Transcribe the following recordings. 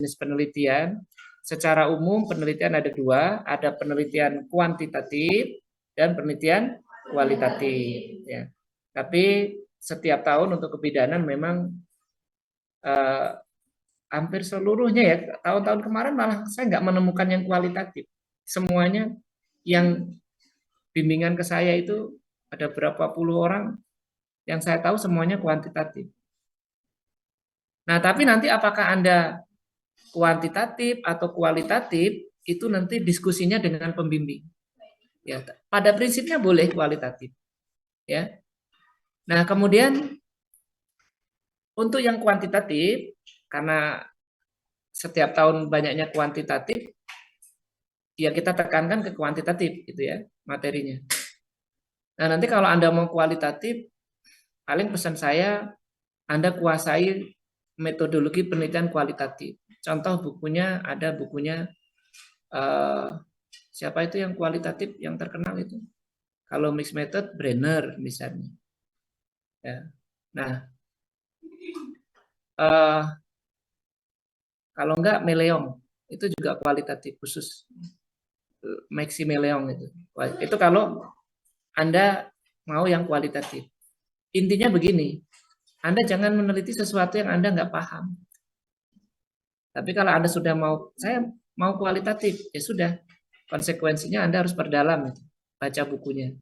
jenis penelitian. Secara umum penelitian ada dua, ada penelitian kuantitatif dan penelitian kualitatif. Ya. Tapi setiap tahun untuk kebidanan memang hampir seluruhnya ya, tahun-tahun kemarin malah saya nggak menemukan yang kualitatif. Semuanya yang bimbingan ke saya itu ada berapa puluh orang yang saya tahu semuanya kuantitatif. Nah, tapi nanti apakah Anda kuantitatif atau kualitatif itu nanti diskusinya dengan pembimbing. Ya, pada prinsipnya boleh kualitatif. Ya. Nah, kemudian untuk yang kuantitatif karena setiap tahun banyaknya kuantitatif, ya kita tekankan ke kuantitatif gitu ya materinya. Nah, nanti kalau Anda mau kualitatif, paling pesan saya Anda kuasai metodologi penelitian kualitatif. Contoh bukunya ada bukunya siapa itu yang kualitatif yang terkenal itu? Kalau mixed method Brenner misalnya. Ya. Nah, kalau enggak Meleong itu juga kualitatif khusus. Maxi Meleong itu. Itu kalau Anda mau yang kualitatif. Intinya begini, Anda jangan meneliti sesuatu yang Anda nggak paham. Tapi kalau Anda sudah mau, saya mau kualitatif, ya sudah. Konsekuensinya Anda harus perdalam, baca bukunya.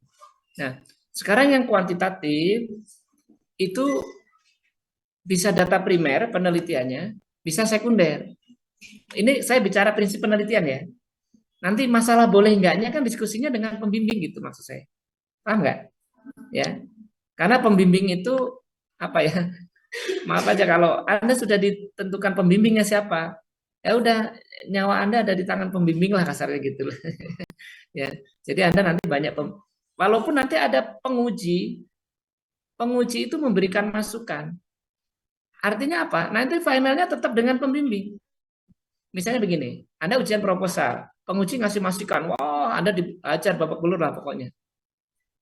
Nah, sekarang yang kuantitatif itu bisa data primer penelitiannya, bisa sekunder. Ini saya bicara prinsip penelitian ya. Nanti masalah boleh enggaknya kan diskusinya dengan pembimbing gitu maksud saya. Paham nggak? Ya. Karena pembimbing itu apa ya? Maaf aja kalau Anda sudah ditentukan pembimbingnya siapa, ya udah nyawa Anda ada di tangan pembimbing lah kasarnya gitu loh. Ya. Jadi Anda nanti banyak walaupun nanti ada penguji, penguji itu memberikan masukan. Artinya apa? Nanti finalnya tetap dengan pembimbing. Misalnya begini, Anda ujian proposal, penguji ngasih masukan, wah Anda diajar babak belur lah pokoknya.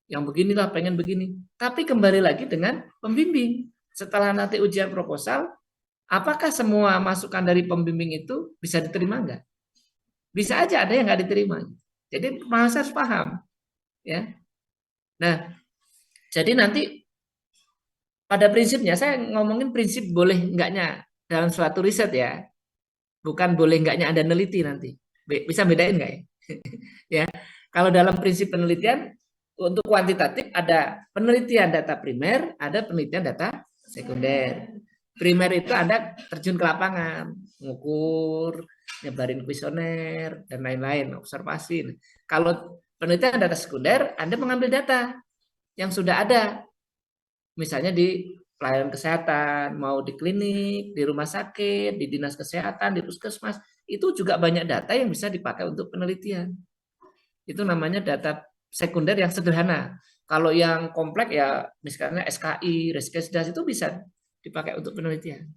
Yang beginilah pengen begini. Tapi kembali lagi dengan pembimbing. Setelah nanti ujian proposal, apakah semua masukan dari pembimbing itu bisa diterima enggak? Bisa aja ada yang nggak diterima. Jadi harus paham, ya. Nah, jadi nanti pada prinsipnya saya ngomongin prinsip boleh enggaknya dalam suatu riset ya, bukan boleh enggaknya Anda neliti nanti. Bisa bedain nggak ya? Ya, kalau dalam prinsip penelitian untuk kuantitatif ada penelitian data primer, ada penelitian data sekunder. Primer itu Anda terjun ke lapangan, ngukur, nyebarin kuesioner dan lain-lain, observasi. Kalau penelitian data sekunder, Anda mengambil data yang sudah ada, misalnya di pelayanan kesehatan, mau di klinik, di rumah sakit, di dinas kesehatan, di puskesmas, itu juga banyak data yang bisa dipakai untuk penelitian. Itu namanya data sekunder yang sederhana. Kalau yang kompleks ya misalnya SKI, Reskesdas itu bisa dipakai untuk penelitian.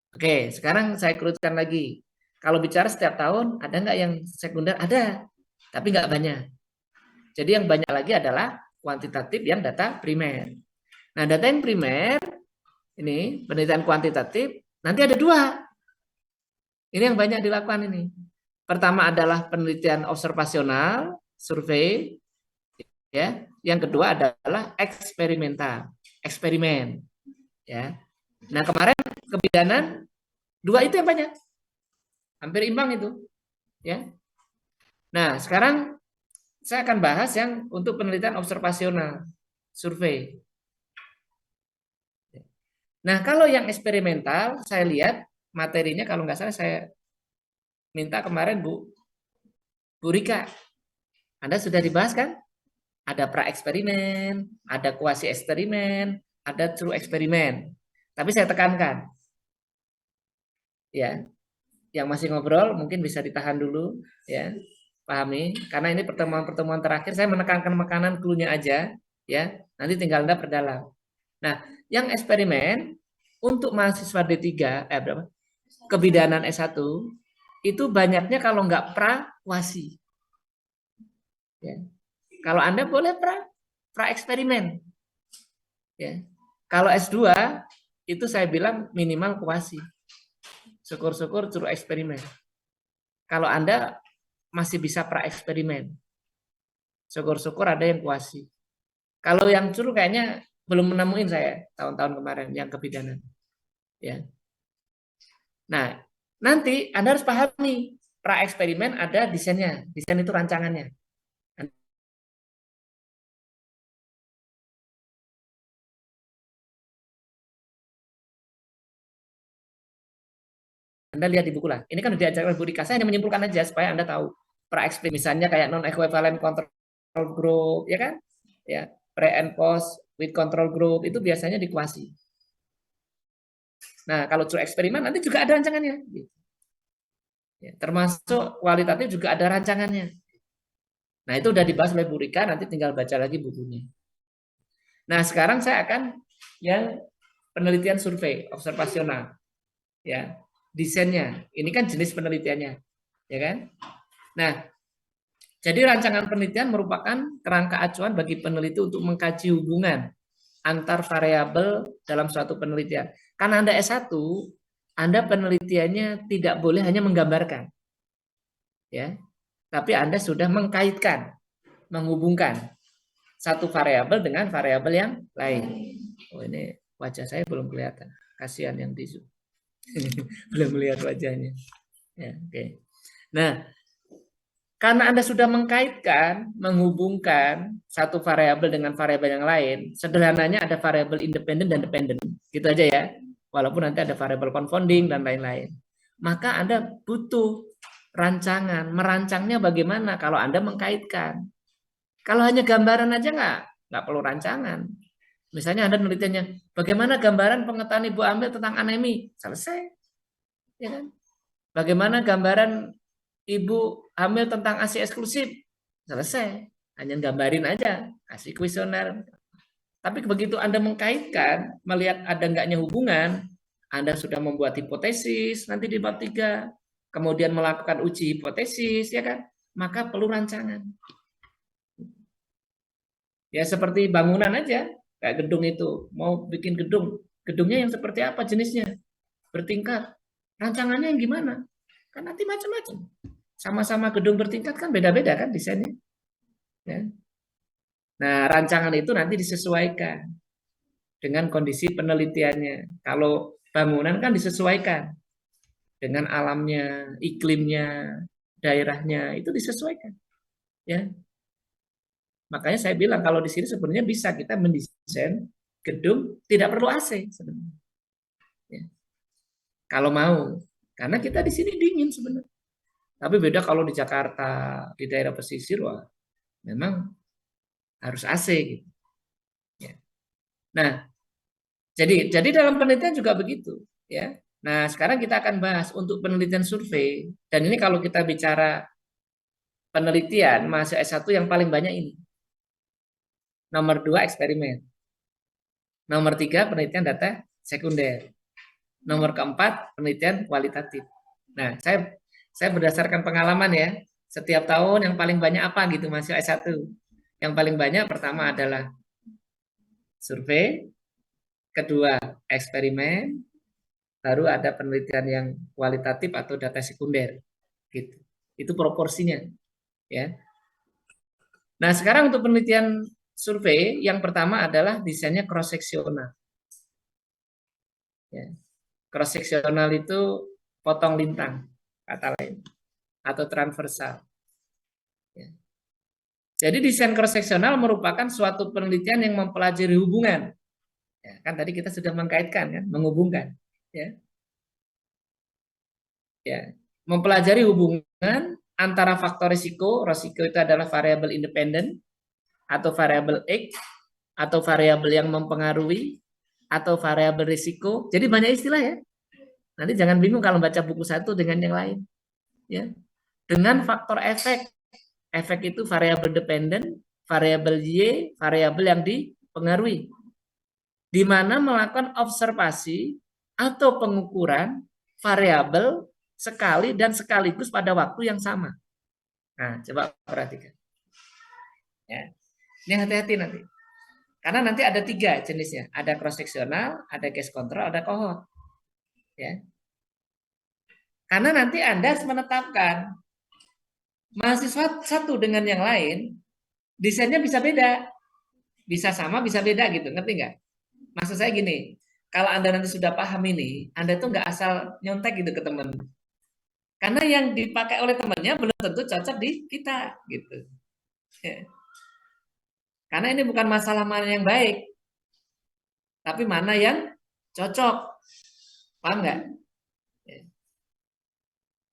Oke, sekarang saya kerutkan lagi. Kalau bicara setiap tahun, ada nggak yang sekunder? Ada, tapi nggak banyak. Jadi yang banyak lagi adalah kuantitatif yang data primer. Nah, data yang primer, ini penelitian kuantitatif, nanti ada dua. Ini yang banyak dilakukan ini. Pertama adalah penelitian observasional, survei, ya. Yang kedua adalah eksperimental, eksperimen, ya. Nah, kemarin kebidanan dua itu yang banyak, hampir imbang itu, ya. Nah, sekarang saya akan bahas yang untuk penelitian observasional, survei. Nah, kalau yang eksperimental, saya lihat materinya kalau nggak salah saya minta kemarin Bu Rika, Anda sudah dibahas kan? Ada pra eksperimen, ada kuasi eksperimen, ada true eksperimen. Tapi saya tekankan, ya, yang masih ngobrol mungkin bisa ditahan dulu, ya, pahami. Karena ini pertemuan-pertemuan terakhir saya menekankan makanan clue-nya aja, ya. Nanti tinggal Anda perdalam. Nah, yang eksperimen untuk mahasiswa D3, berapa? Kebidanan S1 itu banyaknya kalau nggak pra kuasi. Ya. Kalau Anda boleh pra eksperimen. Ya. Kalau S2 itu saya bilang minimal kuasi. syukur-syukur suruh eksperimen. Kalau Anda masih bisa pra-eksperimen, syukur-syukur ada yang kuasi. Kalau yang suruh kayaknya belum menemuin saya tahun-tahun kemarin yang kebidanan. Ya. Nah, nanti Anda harus pahami pra-eksperimen ada desainnya. Desain itu rancangannya. Anda lihat di buku lah. Ini kan sudah diajarkan Bu Rika. Saya hanya menyimpulkan aja supaya Anda tahu. Pra-eksperimen misalnya kayak non-equivalent control group, ya kan? Ya, pre and post with control group itu biasanya dikuasi. Nah, kalau true eksperimen nanti juga ada rancangannya. Ya, termasuk kualitatif juga ada rancangannya. Nah, itu udah dibahas oleh Bu Rika, nanti tinggal baca lagi bukunya. Nah, sekarang saya akan yang penelitian survei observasional. Ya, desainnya. Ini kan jenis penelitiannya, ya kan? Nah, jadi rancangan penelitian merupakan kerangka acuan bagi peneliti untuk mengkaji hubungan antar variabel dalam suatu penelitian. Karena Anda S1, Anda penelitiannya tidak boleh hanya menggambarkan. Ya. Tapi Anda sudah mengkaitkan, menghubungkan satu variabel dengan variabel yang lain. Oh, ini wajah saya belum kelihatan. Kasihan yang di Zoom. Belum melihat wajahnya. Ya, oke. Nah, karena Anda sudah mengkaitkan, menghubungkan satu variabel dengan variabel yang lain, sederhananya ada variabel independen dan dependen. Gitu aja ya. Walaupun nanti ada variabel confounding dan lain-lain. Maka Anda butuh rancangan. Merancangnya bagaimana kalau Anda mengkaitkan. Kalau hanya gambaran aja nggak perlu rancangan. Misalnya Anda penelitiannya, bagaimana gambaran pengetahuan ibu hamil tentang anemi? Selesai. Ya kan? Bagaimana gambaran ibu hamil tentang ASI eksklusif? Selesai. Hanya gambarin aja, kasih kuesioner. Tapi begitu Anda mengkaitkan, melihat ada enggaknya hubungan, Anda sudah membuat hipotesis nanti di bab 3, kemudian melakukan uji hipotesis, ya kan? Maka perlu rancangan. Ya seperti bangunan aja, kayak gedung itu. Mau bikin gedung, gedungnya yang seperti apa jenisnya? Bertingkat. Rancangannya yang gimana? Kan nanti macam-macam. Sama-sama gedung bertingkat kan beda-beda kan desainnya. Ya. Nah, rancangan itu nanti disesuaikan dengan kondisi penelitiannya. Kalau bangunan kan disesuaikan dengan alamnya, iklimnya, daerahnya itu disesuaikan. Ya, makanya saya bilang kalau di sini sebenarnya bisa kita mendesain gedung tidak perlu AC sebenarnya. Ya. Kalau mau, karena kita di sini dingin sebenarnya. Tapi beda kalau di Jakarta, di daerah pesisir, wah, memang harus AC gitu. Ya. Nah, jadi dalam penelitian juga begitu, ya. Nah, sekarang kita akan bahas untuk penelitian survei. Dan ini kalau kita bicara penelitian mahasiswa S1 yang paling banyak ini. Nomor 2 eksperimen. Nomor 3 penelitian data sekunder. Nomor keempat penelitian kualitatif. Nah, saya berdasarkan pengalaman ya. Setiap tahun yang paling banyak apa gitu mahasiswa S1. Yang paling banyak pertama adalah survei, kedua eksperimen, baru ada penelitian yang kualitatif atau data sekunder gitu. Itu proporsinya ya. Nah, sekarang untuk penelitian survei yang pertama adalah desainnya cross seksional. Ya. Cross seksional itu potong lintang kata lain atau transversal. Ya. Jadi desain cross seksional merupakan suatu penelitian yang mempelajari hubungan. Ya, kan tadi kita sudah mengkaitkan kan, menghubungkan. Ya. Ya, mempelajari hubungan antara faktor risiko itu adalah variabel independen atau variabel X atau variabel yang mempengaruhi atau variabel risiko. Jadi banyak istilah ya. Nanti jangan bingung kalau baca buku satu dengan yang lain. Ya, dengan faktor efek. Efek itu variabel dependen, variabel Y, variabel yang dipengaruhi. Di mana melakukan observasi atau pengukuran variabel sekali dan sekaligus pada waktu yang sama. Nah, coba perhatikan. Ya. Ini hati-hati nanti. Karena nanti ada 3 jenisnya. Ada cross seksional, ada case control, ada cohort. Ya. Karena nanti Anda harus menetapkan mahasiswa satu dengan yang lain, desainnya bisa beda. Bisa sama, bisa beda gitu. Ngerti nggak? Maksud saya gini, kalau Anda nanti sudah paham ini, Anda tuh nggak asal nyontek gitu ke teman. Karena yang dipakai oleh temannya belum tentu cocok di kita gitu. Ya. Karena ini bukan masalah mana yang baik, tapi mana yang cocok. Paham nggak?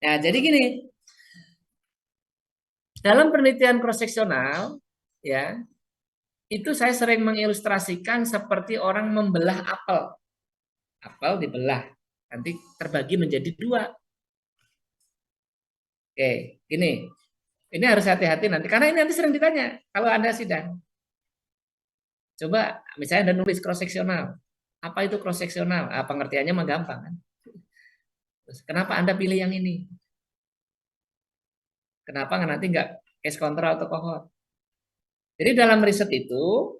Ya, jadi gini, dalam penelitian cross-seksional, ya, itu saya sering mengilustrasikan seperti orang membelah apel. Apel dibelah, nanti terbagi menjadi dua. Oke, gini. Ini harus hati-hati nanti, karena ini nanti sering ditanya kalau Anda sidang. Coba misalnya Anda nulis cross-seksional. Apa itu cross-seksional? Pengertiannya mah gampang kan. Terus, kenapa Anda pilih yang ini? Kenapa nanti nggak case control atau cohort? Jadi dalam riset itu,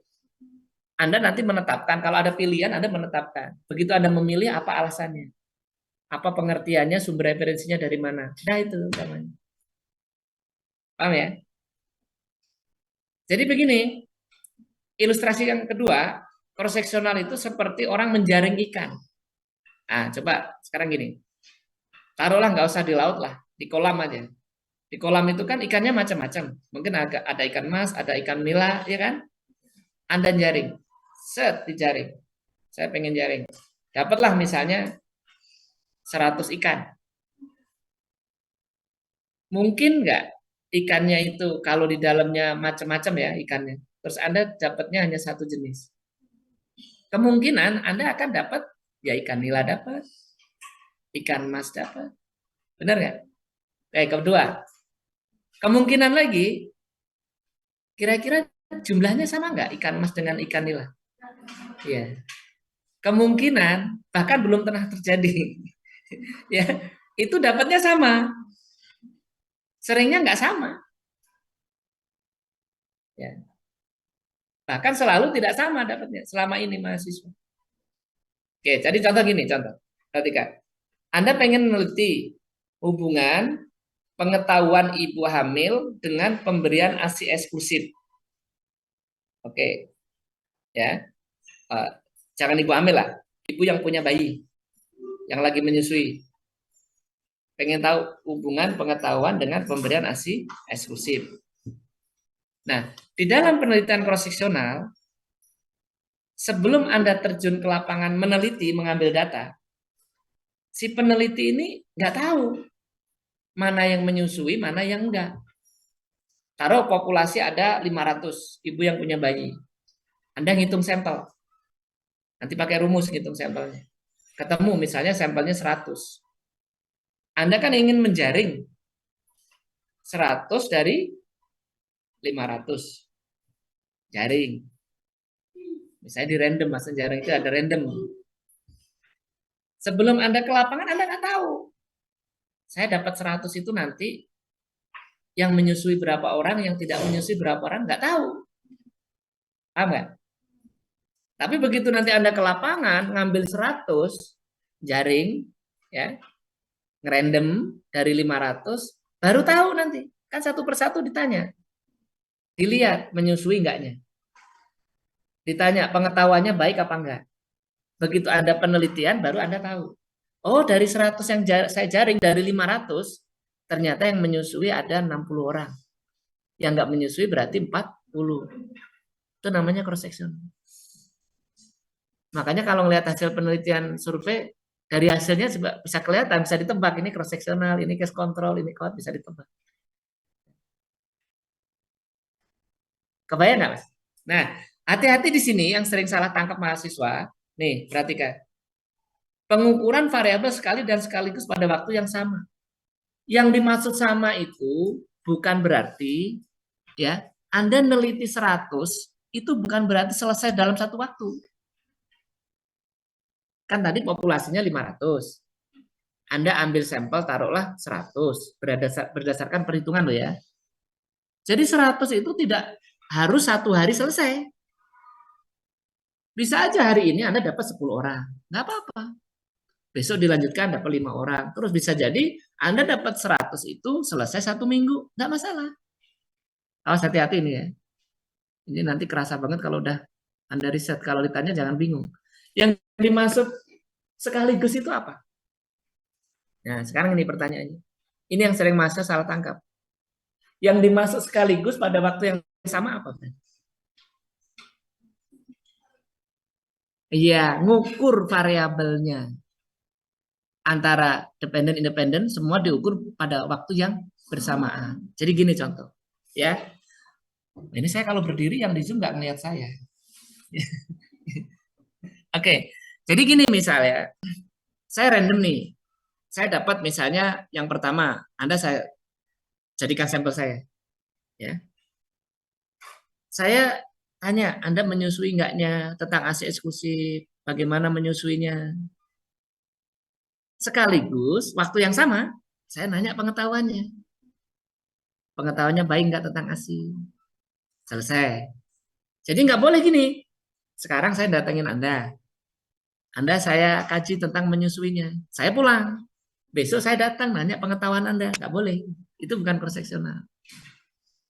Anda nanti menetapkan, kalau ada pilihan Anda menetapkan. Begitu Anda memilih, apa alasannya? Apa pengertiannya, sumber referensinya dari mana? Nah itu namanya. Paham ya? Jadi begini, ilustrasi yang kedua, cross-seksional itu seperti orang menjaring ikan. Nah, coba sekarang gini. Taruhlah nggak usah di laut lah, di kolam aja. Di kolam itu kan ikannya macam-macam. Mungkin ada ikan mas, ada ikan nila, ya kan? Anda jaring. Set, dijaring. Saya pengen jaring. Dapatlah misalnya 100 ikan. Mungkin nggak ikannya itu kalau di dalamnya macam-macam ya ikannya. Terus Anda dapatnya hanya satu jenis. Kemungkinan Anda akan dapat ya ikan nila dapat, ikan mas dapat. Benar nggak? Kedua, kemungkinan lagi kira-kira jumlahnya sama nggak ikan mas dengan ikan nila? Ya, kemungkinan bahkan belum pernah terjadi. Ya, itu dapatnya sama. Seringnya nggak sama. Ya, bahkan selalu tidak sama dapatnya selama ini mahasiswa. Oke, jadi contoh gini, contoh. Perhatikan. Anda pengen meneliti hubungan pengetahuan ibu hamil dengan pemberian ASI eksklusif. Oke, ya. Jangan ibu hamil lah, ibu yang punya bayi, yang lagi menyusui. Pengen tahu hubungan pengetahuan dengan pemberian ASI eksklusif. Nah, di dalam penelitian cross-seksional, sebelum Anda terjun ke lapangan meneliti, mengambil data, si peneliti ini nggak tahu mana yang menyusui, mana yang enggak. Taruh populasi ada 500 ibu yang punya bayi. Anda ngitung sampel. Nanti pakai rumus ngitung sampelnya. Ketemu misalnya sampelnya 100. Anda kan ingin menjaring 100 dari 500. Jaring. Misalnya di random, masa jaring itu ada random. Sebelum Anda ke lapangan, Anda nggak tahu. Saya dapat 100 itu nanti yang menyusui berapa orang, yang tidak menyusui berapa orang, nggak tahu. Paham nggak? Tapi begitu nanti Anda ke lapangan, ngambil 100, jaring, ya, ngerandom dari 500, baru tahu nanti. Kan satu persatu ditanya. Dilihat menyusui enggaknya. Ditanya pengetahuannya baik apa enggak. Begitu Anda penelitian, baru Anda tahu. Oh, dari 100 yang saya jaring, dari 500, ternyata yang menyusui ada 60 orang. Yang enggak menyusui berarti 40. Itu namanya cross section. Makanya kalau melihat hasil penelitian survei, dari hasilnya bisa kelihatan, bisa ditebak. Ini cross sectional, ini case control, ini cohort, bisa ditebak. Kebayang nggak, Mas? Nah, hati-hati di sini yang sering salah tangkap mahasiswa. Nih, perhatikan. Pengukuran variabel sekali dan sekaligus pada waktu yang sama. Yang dimaksud sama itu bukan berarti ya, Anda neliti 100 itu bukan berarti selesai dalam satu waktu. Kan tadi populasinya 500. Anda ambil sampel taruhlah 100 berdasarkan perhitungan loh ya. Jadi 100 itu tidak harus satu hari selesai. Bisa aja hari ini Anda dapat 10 orang. Nggak apa-apa. besok dilanjutkan dapat 5 orang. Terus bisa jadi Anda dapat 100 itu selesai 1 minggu, nggak masalah. Awas hati-hati ini ya. Ini nanti kerasa banget kalau udah Anda riset. Kalau ditanya jangan bingung. Yang dimaksud sekaligus itu apa? Nah, sekarang ini pertanyaannya. Ini yang sering mahasiswa salah tangkap. Yang dimaksud sekaligus pada waktu yang sama apa? Iya, ngukur variabelnya. Antara dependen independen semua diukur pada waktu yang bersamaan. Jadi gini contoh, ya. Ini saya kalau berdiri yang di Zoom nggak ngeliat saya. Oke, jadi gini misalnya, saya random nih. Saya dapat misalnya yang pertama, Anda saya jadikan sampel saya. Ya. Saya tanya, Anda menyusui enggaknya tentang ASI eksklusif, bagaimana menyusuinya. Sekaligus, waktu yang sama, saya nanya pengetahuannya. Pengetahuannya baik enggak tentang ASI. Selesai. Jadi nggak boleh gini. Sekarang saya datengin Anda. Anda saya kaji tentang menyusuinya. Saya pulang. Besok saya datang nanya pengetahuan Anda. Nggak boleh. Itu bukan cross sectional.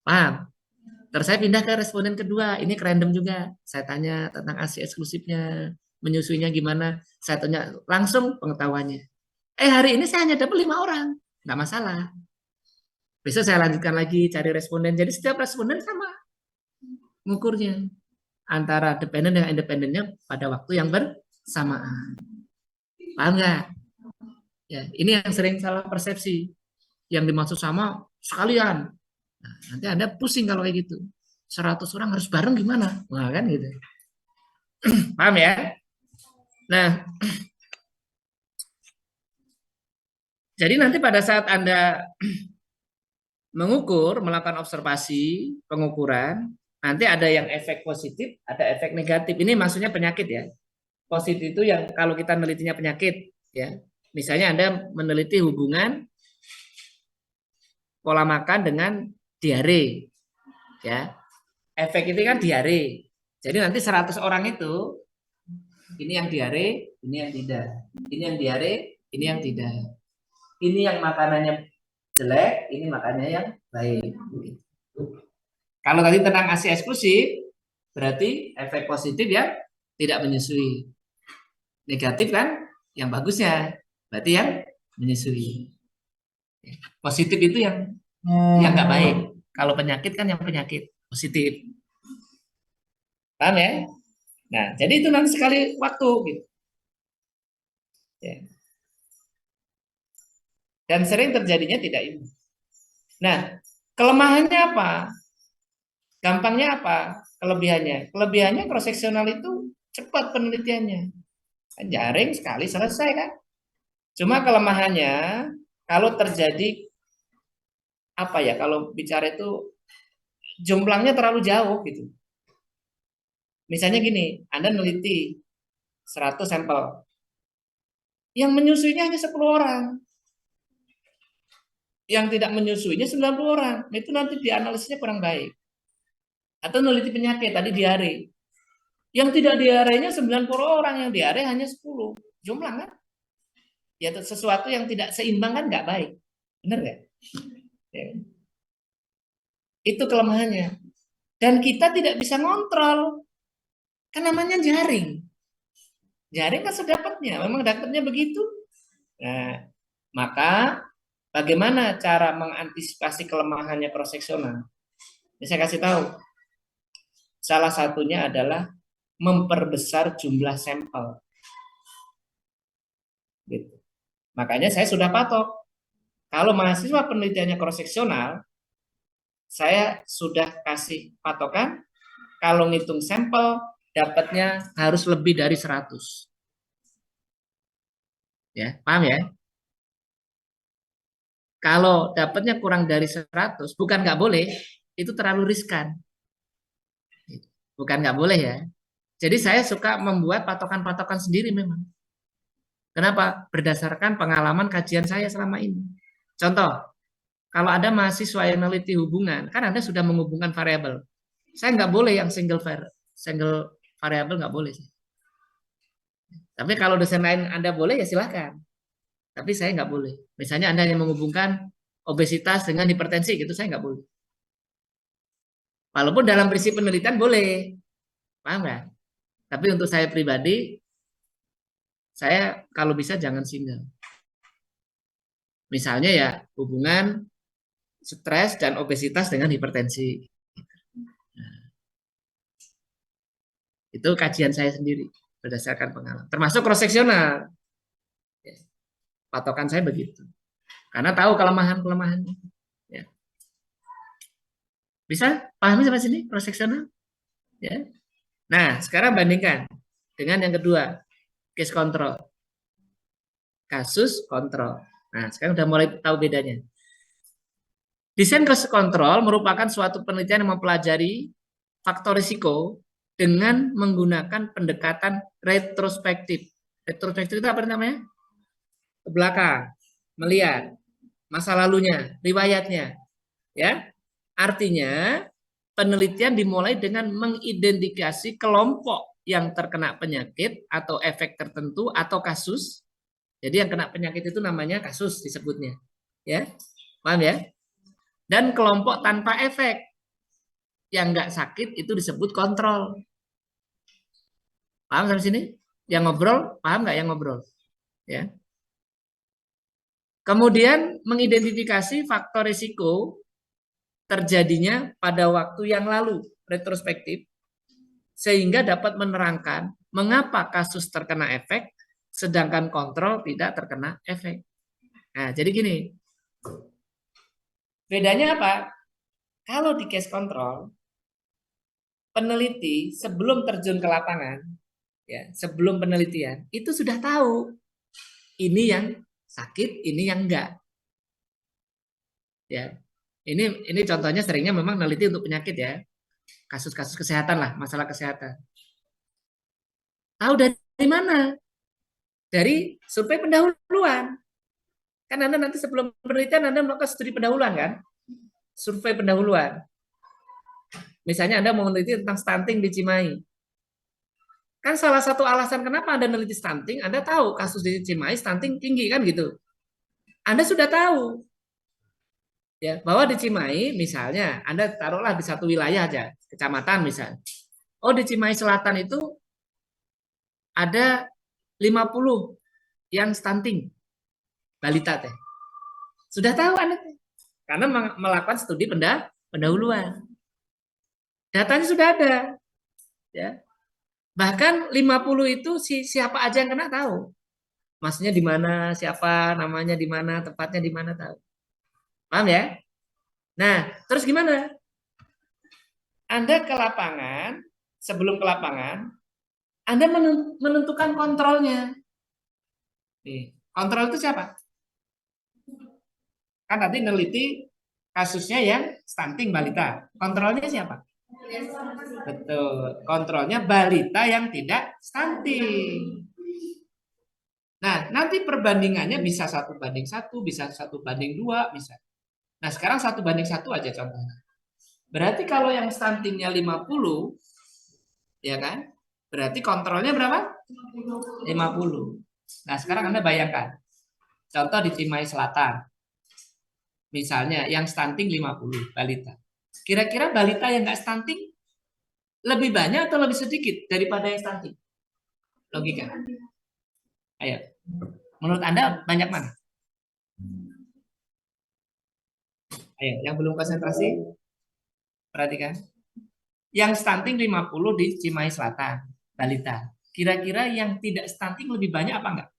Paham? Terus saya pindah ke responden kedua. Ini random juga. Saya tanya tentang ASI eksklusifnya. Menyusuinya gimana. Saya tanya langsung pengetahuannya. Hari ini saya hanya dapat 5 orang. Nggak masalah. Besok saya lanjutkan lagi cari responden. Jadi setiap responden sama ngukurnya. Antara dependen dengan independennya pada waktu yang bersamaan. Paham nggak? Ya, ini yang sering salah persepsi. Yang dimaksud sama sekalian. Nah, nanti Anda pusing kalau kayak gitu. 100 orang harus bareng gimana? Wah, kan gitu. Paham ya? Nah, jadi nanti pada saat Anda mengukur, melakukan observasi, pengukuran, nanti ada yang efek positif, ada efek negatif. Ini maksudnya penyakit ya. Positif itu yang kalau kita menelitinya penyakit, ya. Misalnya Anda meneliti hubungan pola makan dengan diare, ya. Efek itu kan diare. Jadi nanti 100 orang itu, ini yang diare, ini yang tidak. Ini yang diare, ini yang tidak. Ini yang makanannya jelek, ini makanannya yang baik. Kalau tadi tentang ASI eksklusif, berarti efek positif ya tidak menyusui. Negatif kan yang bagusnya, berarti yang menyusui. Positif itu yang nggak baik. Kalau penyakit kan yang penyakit positif. Paham ya? Nah, jadi itu nanti sekali waktu gitu. Ya. Dan sering terjadinya tidak ini. Nah, kelemahannya apa? Gampangnya apa? Kelebihannya? Kelebihannya cross sectional itu cepat penelitiannya. Jaring sekali selesai kan? Cuma kelemahannya kalau terjadi apa ya? Kalau bicara itu jumlahnya terlalu jauh gitu. Misalnya gini, Anda meneliti 100 sampel. Yang menyusuinya hanya 10 orang. Yang tidak menyusuinya 90 orang. Nah, itu nanti dianalisisnya kurang baik. Atau meneliti penyakit tadi diare. Yang tidak diarenya 90 orang, yang diare hanya 10. Jumlah kan? Ya sesuatu yang tidak seimbang kan nggak baik. Benar nggak? Ya. Itu kelemahannya. Dan kita tidak bisa ngontrol. Kan namanya jaring. Jaring kan sedapatnya. Memang dapatnya begitu. Nah, maka bagaimana cara mengantisipasi kelemahannya cross sectional? Saya kasih tahu. Salah satunya adalah memperbesar jumlah sampel. Gitu. Makanya saya sudah patok. Kalau mahasiswa penelitiannya cross sectional, saya sudah kasih patokan kalau ngitung sampel dapatnya harus lebih dari 100. Ya, paham ya? Kalau dapatnya kurang dari 100, bukan nggak boleh, itu terlalu riskan. Bukan nggak boleh ya. Jadi saya suka membuat patokan-patokan sendiri memang. Kenapa? Berdasarkan pengalaman kajian saya selama ini. Contoh, kalau ada mahasiswa yang meneliti hubungan, kan Anda sudah menghubungkan variabel. Saya nggak boleh yang single variable nggak boleh. Tapi kalau dosen lain Anda boleh ya silahkan. Tapi saya nggak boleh. Misalnya Anda yang menghubungkan obesitas dengan hipertensi gitu, saya nggak boleh. Walaupun dalam prinsip penelitian boleh, paham nggak? Tapi untuk saya pribadi, saya kalau bisa jangan single. Misalnya ya hubungan stres dan obesitas dengan hipertensi. Itu kajian saya sendiri berdasarkan pengalaman. Termasuk cross seksional. Patokan saya begitu. Karena tahu kelemahan-kelemahannya. Ya. Bisa pahami sampai sini cross seksional? Ya. Nah, sekarang bandingkan dengan yang kedua, case control. Kasus kontrol. Nah, sekarang udah mulai tahu bedanya. Desain case control merupakan suatu penelitian yang mempelajari faktor risiko dengan menggunakan pendekatan retrospektif. Retrospektif itu apa namanya? Ke belakang, melihat masa lalunya, riwayatnya, ya. Artinya penelitian dimulai dengan mengidentifikasi kelompok yang terkena penyakit atau efek tertentu atau kasus. Jadi yang kena penyakit itu namanya kasus disebutnya, ya, paham ya? Dan kelompok tanpa efek yang nggak sakit itu disebut kontrol. Paham sampai sini? Yang ngobrol, paham nggak yang ngobrol? Ya. Kemudian mengidentifikasi faktor risiko terjadinya pada waktu yang lalu, retrospektif, sehingga dapat menerangkan mengapa kasus terkena efek, sedangkan kontrol tidak terkena efek. Nah, jadi gini, bedanya apa? Kalau di case control, peneliti sebelum terjun ke lapangan, ya, sebelum penelitian, itu sudah tahu ini yang sakit, ini yang enggak. Ya, ini contohnya seringnya memang meneliti untuk penyakit ya, kasus-kasus kesehatan lah, masalah kesehatan. Tahu dari mana? Dari survei pendahuluan. Kan Anda nanti sebelum penelitian Anda melakukan studi pendahuluan kan? Survei pendahuluan. Misalnya Anda mau meneliti tentang stunting di Cimahi. Kan salah satu alasan kenapa Anda meneliti stunting, Anda tahu kasus di Cimahi stunting tinggi kan gitu. Anda sudah tahu ya bahwa di Cimahi misalnya Anda taruhlah di satu wilayah aja, kecamatan misalnya. Oh, di Cimahi Selatan itu ada 50 yang stunting balita teh. Sudah tahu Anda karena melakukan studi pendahuluan. Datanya sudah ada, ya. Bahkan 50 itu siapa aja yang kena tahu. Maksudnya di mana, siapa namanya di mana, tempatnya di mana tahu. Paham ya? Nah, terus gimana? Anda ke lapangan, sebelum ke lapangan, Anda menentukan kontrolnya. Nih, kontrol itu siapa? Kan tadi neliti kasusnya yang stunting balita. Kontrolnya siapa? Betul. Kontrolnya balita yang tidak stunting. Nah, nanti perbandingannya bisa 1:1, bisa 1:2, bisa. Nah, sekarang 1:1 aja contohnya. Berarti kalau yang stuntingnya 50, ya kan? Berarti kontrolnya berapa? 50. Nah, sekarang Anda bayangkan. Contoh di Cimahi Selatan. Misalnya yang stunting 50 balita. Kira-kira balita yang nggak stunting lebih banyak atau lebih sedikit daripada yang stunting? Logika. Ayo. Menurut Anda banyak mana? Ayo, yang belum konsentrasi, perhatikan. Yang stunting 50 di Cimahi Selatan, balita. Kira-kira yang tidak stunting lebih banyak apa enggak?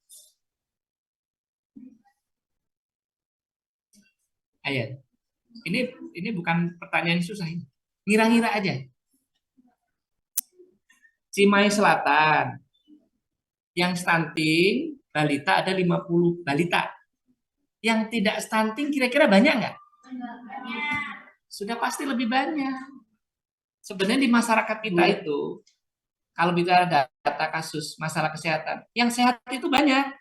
Ayo. Ini bukan pertanyaan yang susah ini. Ngira-ngira aja. Cimahi Selatan. Yang stunting balita ada 50 balita. Yang tidak stunting kira-kira banyak nggak? Sudah pasti lebih banyak. Sebenarnya di masyarakat kita itu, kalau bicara data kasus masalah kesehatan, yang sehat itu banyak.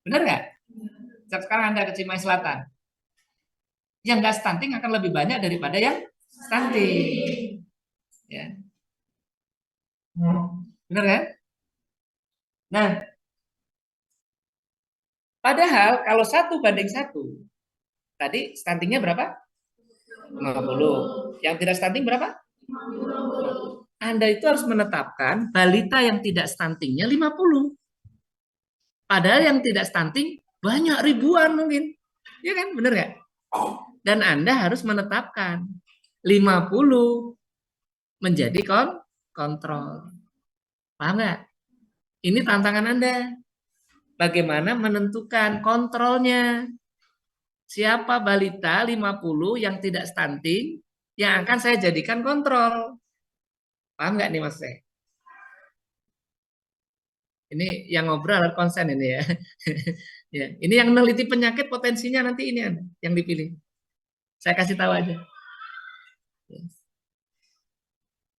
Benar nggak? Sekarang Anda ke Cimahi Selatan. Yang nggak stunting akan lebih banyak daripada yang stunting. Ya. Benar kan? Nah, padahal kalau 1:1, tadi stuntingnya berapa? 50. Yang tidak stunting berapa? Anda itu harus menetapkan balita yang tidak stuntingnya 50. Padahal yang tidak stunting banyak ribuan mungkin. Ya kan, bener nggak? Dan Anda harus menetapkan 50 menjadi kontrol. Paham nggak? Ini tantangan Anda. Bagaimana menentukan kontrolnya? Siapa balita 50 yang tidak stunting yang akan saya jadikan kontrol? Paham nggak nih Mas? Ini yang ngobrol konsen ini ya. Ya, ini yang meneliti penyakit potensinya nanti ini yang dipilih. Saya kasih tahu aja.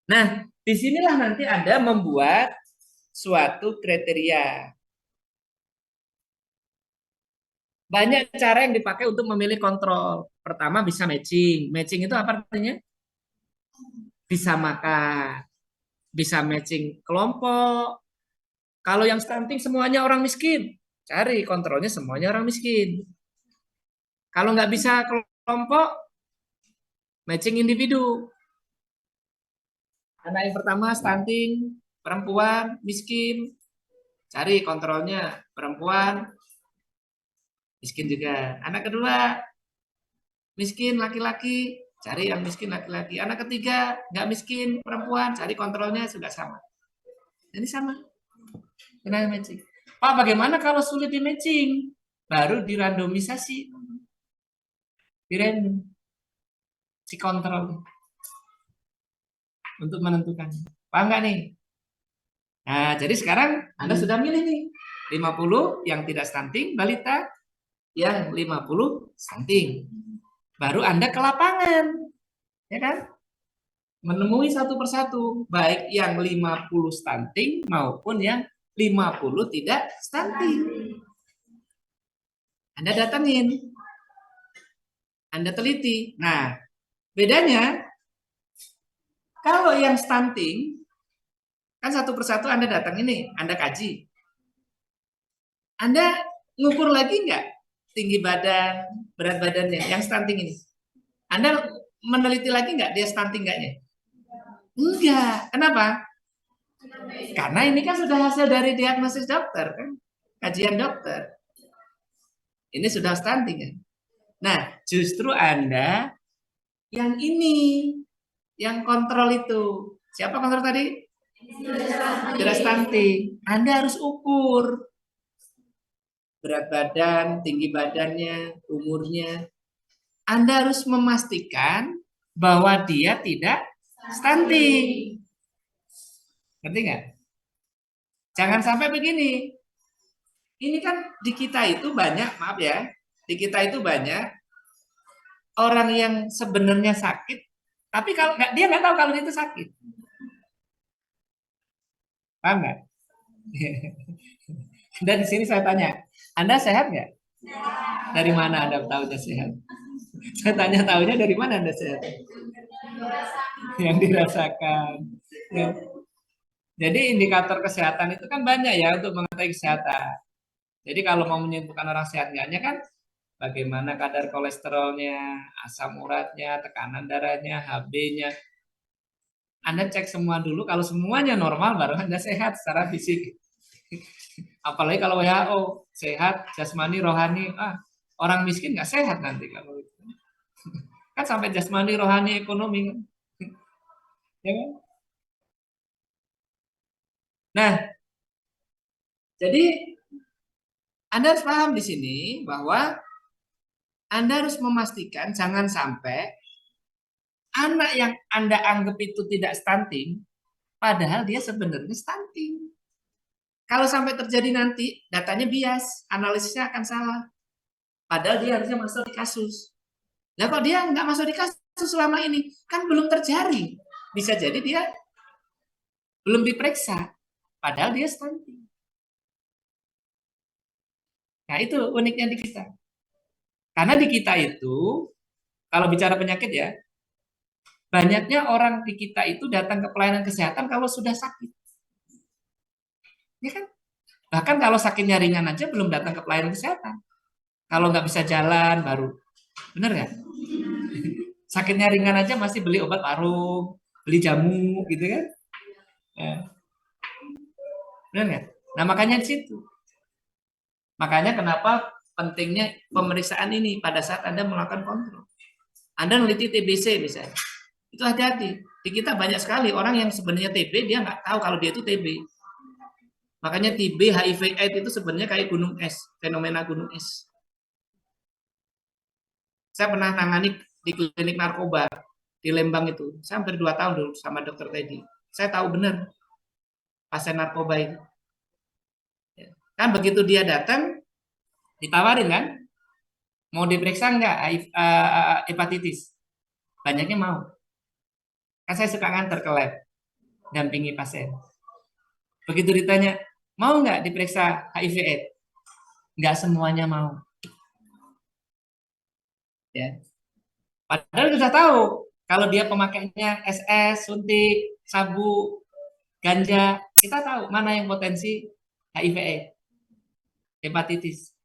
Nah, disinilah nanti Anda membuat suatu kriteria. Banyak cara yang dipakai untuk memilih kontrol. Pertama bisa matching. Matching itu apa artinya? Bisa makan, bisa matching kelompok. Kalau yang stunting semuanya orang miskin, cari kontrolnya semuanya orang miskin. Kalau nggak bisa kelompok, matching individu. Anak yang pertama stunting, perempuan, miskin, cari kontrolnya perempuan, miskin juga. Anak kedua miskin laki-laki, cari yang miskin laki-laki. Anak ketiga nggak miskin perempuan, cari kontrolnya sudah sama. Jadi sama. Kenapa matching? Pak, bagaimana kalau sulit di matching? Baru dirandomisasi, di random, si kontrol untuk menentukan. Paham nggak nih? Nah, jadi sekarang Anda sudah milih nih. 50 yang tidak stunting, balita, yang 50 stunting. Baru Anda ke lapangan, ya kan? Menemui satu persatu, baik yang 50 stunting maupun yang 50 tidak stunting. Anda datangin, Anda teliti. Nah, bedanya kalau yang stunting, kan satu persatu Anda datang ini, Anda kaji. Anda ngukur lagi nggak tinggi badan, berat badannya, yang stunting ini? Anda meneliti lagi nggak dia stunting nggaknya? Enggak. Kenapa? Karena ini kan sudah hasil dari diagnosis dokter kan, kajian dokter. Ini sudah stunting kan. Nah, justru Anda yang ini, yang kontrol itu. Siapa kontrol tadi? Tidak stunting. Anda harus ukur berat badan, tinggi badannya, umurnya. Anda harus memastikan bahwa dia tidak stunting. Ngerti nggak? Jangan sampai begini. Ini kan di kita itu banyak, maaf ya, di kita itu banyak orang yang sebenarnya sakit, tapi kalau nggak dia nggak tahu kalau dia itu sakit. Paham nggak? Dan di sini saya tanya, Anda sehat nggak? Dari mana Anda tahu dia sehat? Saya tanya tahunya dari mana Anda sehat? Yang dirasakan. Ya. Jadi indikator kesehatan itu kan banyak ya untuk mengetahui kesehatan. Jadi kalau mau menyimpulkan orang sehat enggaknya kan bagaimana kadar kolesterolnya, asam uratnya, tekanan darahnya, HB-nya. Anda cek semua dulu, kalau semuanya normal baru Anda sehat secara fisik. Apalagi kalau WHO sehat, jasmani, rohani, orang miskin nggak sehat nanti kalau itu. Kan sampai jasmani, rohani, ekonomi kan. Ya kan? Nah, jadi Anda harus paham di sini bahwa Anda harus memastikan jangan sampai anak yang Anda anggap itu tidak stunting, padahal dia sebenarnya stunting. Kalau sampai terjadi nanti, datanya bias, analisisnya akan salah. Padahal dia harusnya masuk di kasus. Nah, kok dia nggak masuk di kasus selama ini? Kan belum terjadi. Bisa jadi dia belum diperiksa. Padahal dia stunting. Nah, itu uniknya di kita. Karena di kita itu, kalau bicara penyakit ya, banyaknya orang di kita itu datang ke pelayanan kesehatan kalau sudah sakit. Ya kan? Bahkan kalau sakitnya ringan aja belum datang ke pelayanan kesehatan. Kalau nggak bisa jalan baru. Bener nggak? Sakitnya ringan aja masih beli obat warung, beli jamu gitu kan. Ya, bener nggak? Nah makanya di situ. Makanya kenapa pentingnya pemeriksaan ini pada saat Anda melakukan kontrol. Anda meneliti TBC misalnya. Itu hati-hati. Di kita banyak sekali orang yang sebenarnya TB, dia nggak tahu kalau dia itu TB. Makanya TB, HIV, AIDS itu sebenarnya kayak gunung es, fenomena gunung es. Saya pernah nangani di klinik narkoba di Lembang itu. Saya hampir 2 tahun dulu sama dokter Teddy. Saya tahu benar pasien narkoba itu. Kan begitu dia datang, ditawarin kan, mau diperiksa nggak hepatitis? Banyaknya mau. Kan saya suka nganter ke lab, dampingi pasien. Begitu ditanya, mau nggak diperiksa HIV AIDS? Nggak semuanya mau. Ya. Padahal sudah tahu kalau dia pemakainya SS, suntik, sabu, ganja, kita tahu mana yang potensi HIV AIDS, hepatitis.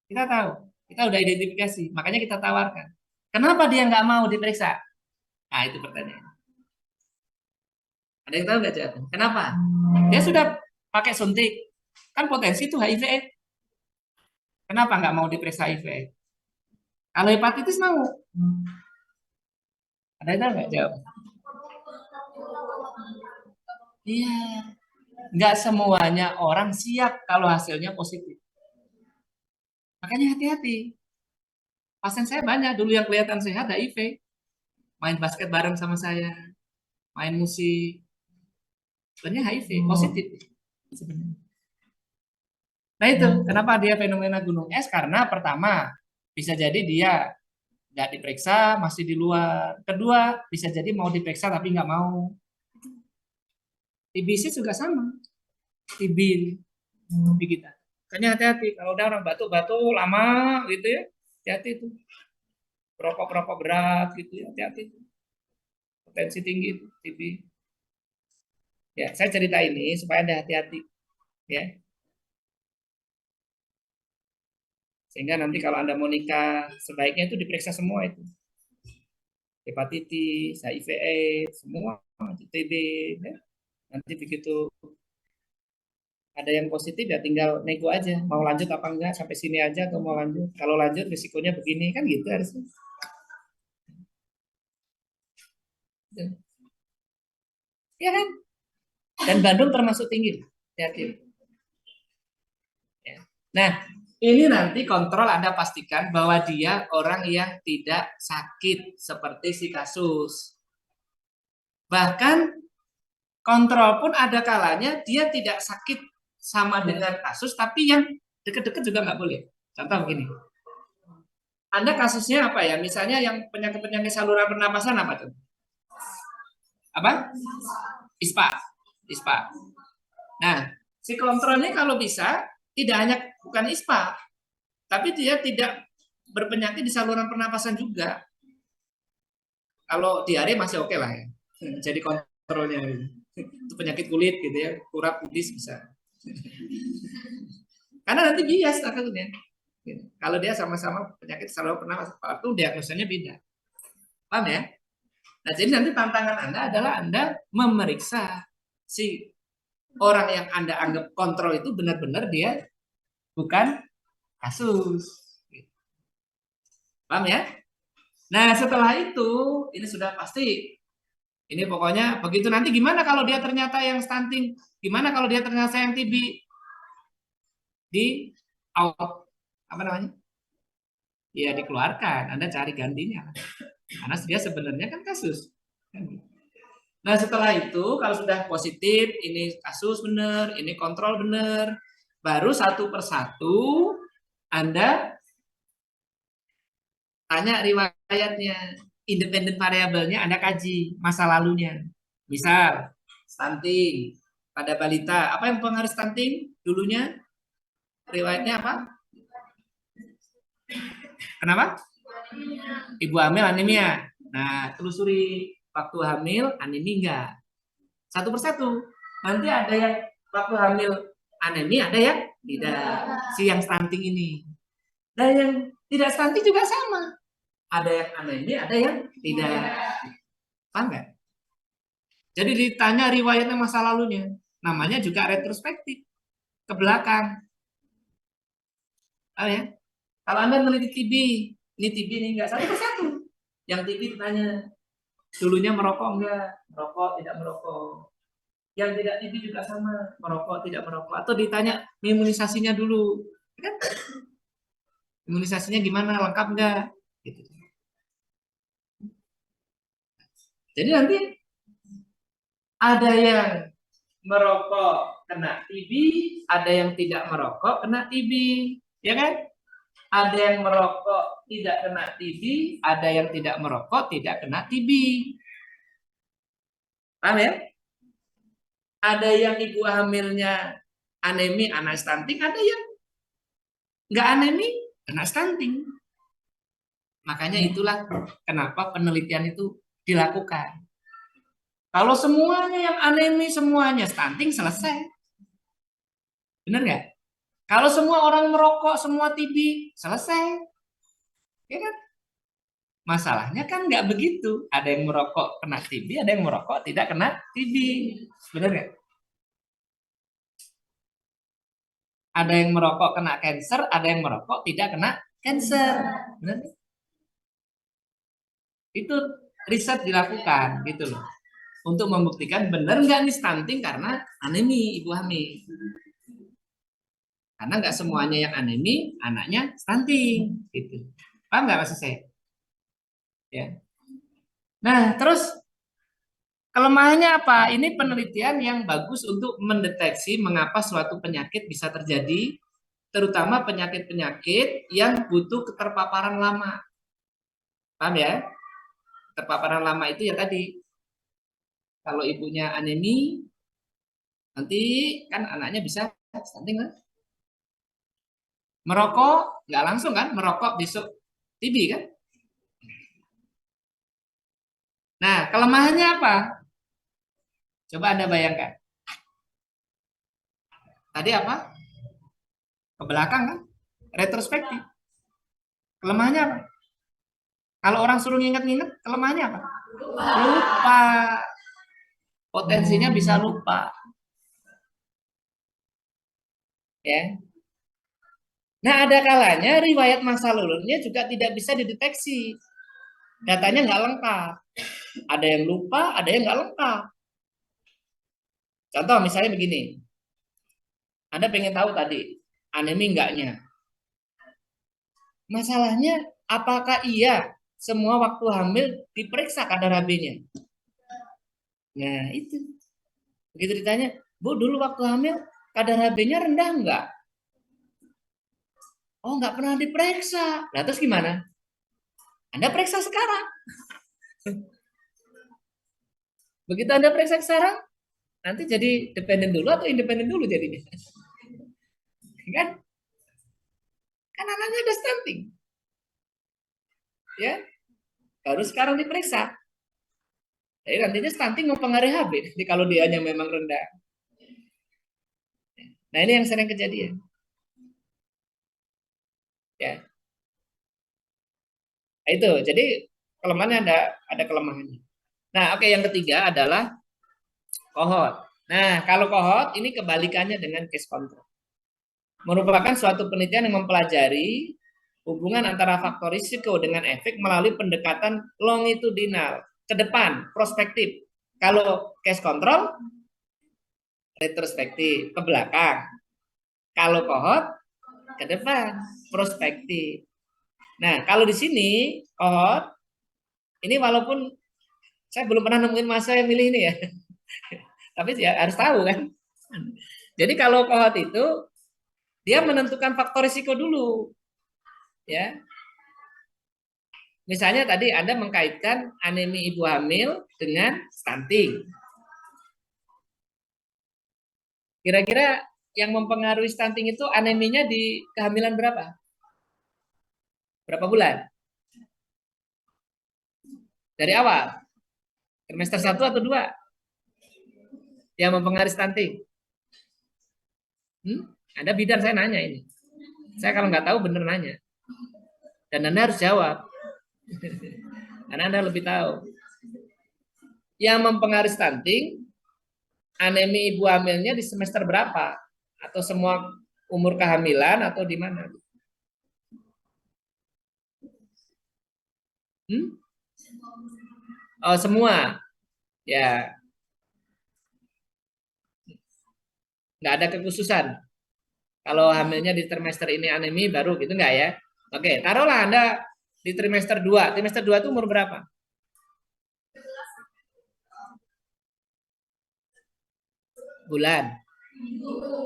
Kita tahu, kita udah identifikasi, makanya kita tawarkan. Kenapa dia nggak mau diperiksa? Nah itu pertanyaan. Ada yang tahu nggak jawabannya? Kenapa? Dia sudah pakai suntik, kan potensi itu HIV AIDS. Kenapa nggak mau diperiksa HIV AIDS? Kalau hepatitis mau. Ada yang tahu nggak jawab? Iya, nggak semuanya orang siap kalau hasilnya positif. Makanya hati-hati. Pasien saya banyak dulu yang kelihatan sehat HIV, main basket bareng sama saya, main musik, sebenarnya HIV positif sebenarnya. Nah itu kenapa dia fenomena gunung es, karena pertama bisa jadi dia nggak diperiksa masih di luar. Kedua bisa jadi mau diperiksa tapi nggak mau. TBC juga sama, TB TB kita. Makanya hati-hati kalau udah orang batuk-batuk lama gitu ya, hati-hati itu. Perokok-perokok berat gitu ya, hati-hati. Potensi tinggi itu TB. Ya, saya cerita ini supaya Anda hati-hati ya. Sehingga nanti kalau Anda mau nikah, sebaiknya itu diperiksa semua itu. Hepatitis, HIV AIDS, semua, TB ya. Nanti begitu ada yang positif ya tinggal nego aja, mau lanjut apa enggak, sampai sini aja atau mau lanjut. Kalau lanjut risikonya begini kan gitu harusnya. Ya kan? Dan Bandung termasuk tinggi. Hati-hati. Ya. Nah, ini nanti kontrol Anda pastikan bahwa dia orang yang tidak sakit seperti si kasus. Bahkan kontrol pun ada kalanya dia tidak sakit sama dengan kasus, tapi yang deket-deket juga nggak boleh. Contoh begini, Anda kasusnya apa ya? Misalnya yang penyakit-penyakit saluran pernapasan apa tuh? Apa? ISPA. ISPA. Nah, si kontrol ini kalau bisa tidak hanya bukan ISPA, tapi dia tidak berpenyakit di saluran pernapasan juga. Kalau diare masih oke lah ya. Jadi kontrolnya itu penyakit kulit gitu ya, kurap kudis bisa. Karena nanti bias takutnya. Kalau dia sama-sama penyakit saluran pernapasan, itu diagnosanya beda. Paham ya? Nah, jadi nanti tantangan Anda adalah Anda memeriksa si orang yang Anda anggap kontrol itu benar-benar dia bukan kasus. Paham ya? Nah, setelah itu, ini sudah pasti. Ini pokoknya begitu nanti gimana kalau dia ternyata yang stunting? Gimana kalau dia ternyata yang TB? Di out, apa namanya? Ya dikeluarkan, Anda cari gantinya. Karena dia sebenarnya kan kasus. Nah setelah itu kalau sudah positif, ini kasus benar, ini kontrol benar, baru satu persatu Anda tanya riwayatnya, independen variabelnya Anda kaji masa lalunya. Misal stunting pada balita, apa yang mempengaruhi stunting dulunya? Riwayatnya apa? Kenapa? Ibu hamil anemia. Nah, telusuri waktu hamil anemia enggak. Satu persatu. Nanti ada yang waktu hamil anemi, ada yang tidak, si yang stunting ini. Dan yang tidak stunting juga sama. Ada yang anemi, ada yang tidak. Paham nggak? Jadi ditanya riwayatnya masa lalunya. Namanya juga retrospektif, ke belakang. Ah ya, kalau Anda meneliti TB, ini TB ini enggak satu persatu. Yang TB ditanya, dulunya merokok enggak? Merokok, tidak merokok. Yang tidak TB juga sama, merokok, tidak merokok. Atau ditanya imunisasinya dulu. Kan? Imunisasinya gimana? Lengkap enggak? Gitu. Jadi nanti ada yang merokok kena TB, ada yang tidak merokok kena TB, ya kan? Ada yang merokok tidak kena TB, ada yang tidak merokok tidak kena TB. Paham ya? Ada yang ibu hamilnya anemi, anak stunting, ada yang nggak anemi, anak stunting. Makanya itulah kenapa penelitian itu dilakukan. Kalau semuanya yang anemi, semuanya stunting, selesai. Benar nggak? Kalau semua orang merokok, semua TB, selesai. Ya kan? Masalahnya kan nggak begitu. Ada yang merokok kena TB, ada yang merokok tidak kena TB. Benar nggak? Ada yang merokok kena cancer, ada yang merokok tidak kena cancer. Benar nggak? Itu riset dilakukan gitu loh. Untuk membuktikan benar nggak nih stunting karena anemi ibu hamil. Karena nggak semuanya yang anemi, anaknya stunting gitu. Paham nggak maksud saya? Ya. Nah, terus kelemahannya apa? Ini penelitian yang bagus untuk mendeteksi mengapa suatu penyakit bisa terjadi, terutama penyakit-penyakit yang butuh keterpaparan lama. Paham ya? Keterpaparan lama itu ya tadi, kalau ibunya anemi, nanti kan anaknya bisa stunting kan? Merokok, nggak langsung kan? Merokok besok TB kan? Nah, kelemahannya apa? Coba Anda bayangkan. Tadi apa? Ke belakang kan? Retrospektif. Kelemahannya apa? Kalau orang suruh nginget-nginget, kelemahannya apa? Lupa. Potensinya bisa lupa. Ya. Nah, ada kalanya riwayat masa lalunya juga tidak bisa dideteksi. Datanya nggak lengkap. Ada yang lupa, ada yang nggak lengkap. Contoh misalnya begini. Anda pengen tahu tadi, anemi enggaknya. Masalahnya, apakah iya semua waktu hamil diperiksa kadar HB-nya? Nah, itu. Begitu ditanya, Bu, dulu waktu hamil kadar HB-nya rendah enggak? Oh, enggak pernah diperiksa. Nah, terus gimana? Anda periksa sekarang. Begitu Anda periksa sekarang, nanti jadi dependen dulu atau independen dulu jadinya. Kan? Kan anaknya ada stunting. Ya, baru sekarang diperiksa. Jadi nantinya stunting mempengaruhi HB. Jadi kalau dianya memang rendah. Nah, ini yang sering kejadian. Ya, nah, itu. Jadi kelemahannya ada kelemahannya. Nah, oke, yang ketiga adalah kohort. Nah, kalau kohort ini kebalikannya dengan case control. Merupakan suatu penelitian yang mempelajari hubungan antara faktor risiko dengan efek melalui pendekatan longitudinal, ke depan, prospektif. Kalau case control, retrospektif, ke belakang. Kalau kohort, ke depan, prospektif. Nah, kalau di sini kohort, ini walaupun saya belum pernah nemuin masa yang milih ini ya, tapi ya harus tahu kan. Jadi kalau kohort itu dia menentukan faktor risiko dulu, ya. Misalnya tadi Anda mengkaitkan anemi ibu hamil dengan stunting. Kira-kira yang mempengaruhi stunting itu aneminya di kehamilan berapa? Berapa bulan? Dari awal? Trimester 1 atau 2? Yang mempengaruhi stunting? Ada bidan, saya nanya ini. Saya kalau nggak tahu bener nanya. Dan Anda harus jawab. Karena Anda lebih tahu. Yang mempengaruhi stunting, anemi ibu hamilnya di semester berapa? Atau semua umur kehamilan atau di mana? Oh, semua. Ya, nggak ada kekhususan. Kalau hamilnya di trimester ini anemi baru gitu nggak ya? Oke, taruhlah Anda di trimester 2. Trimester 2 itu umur berapa? Bulan.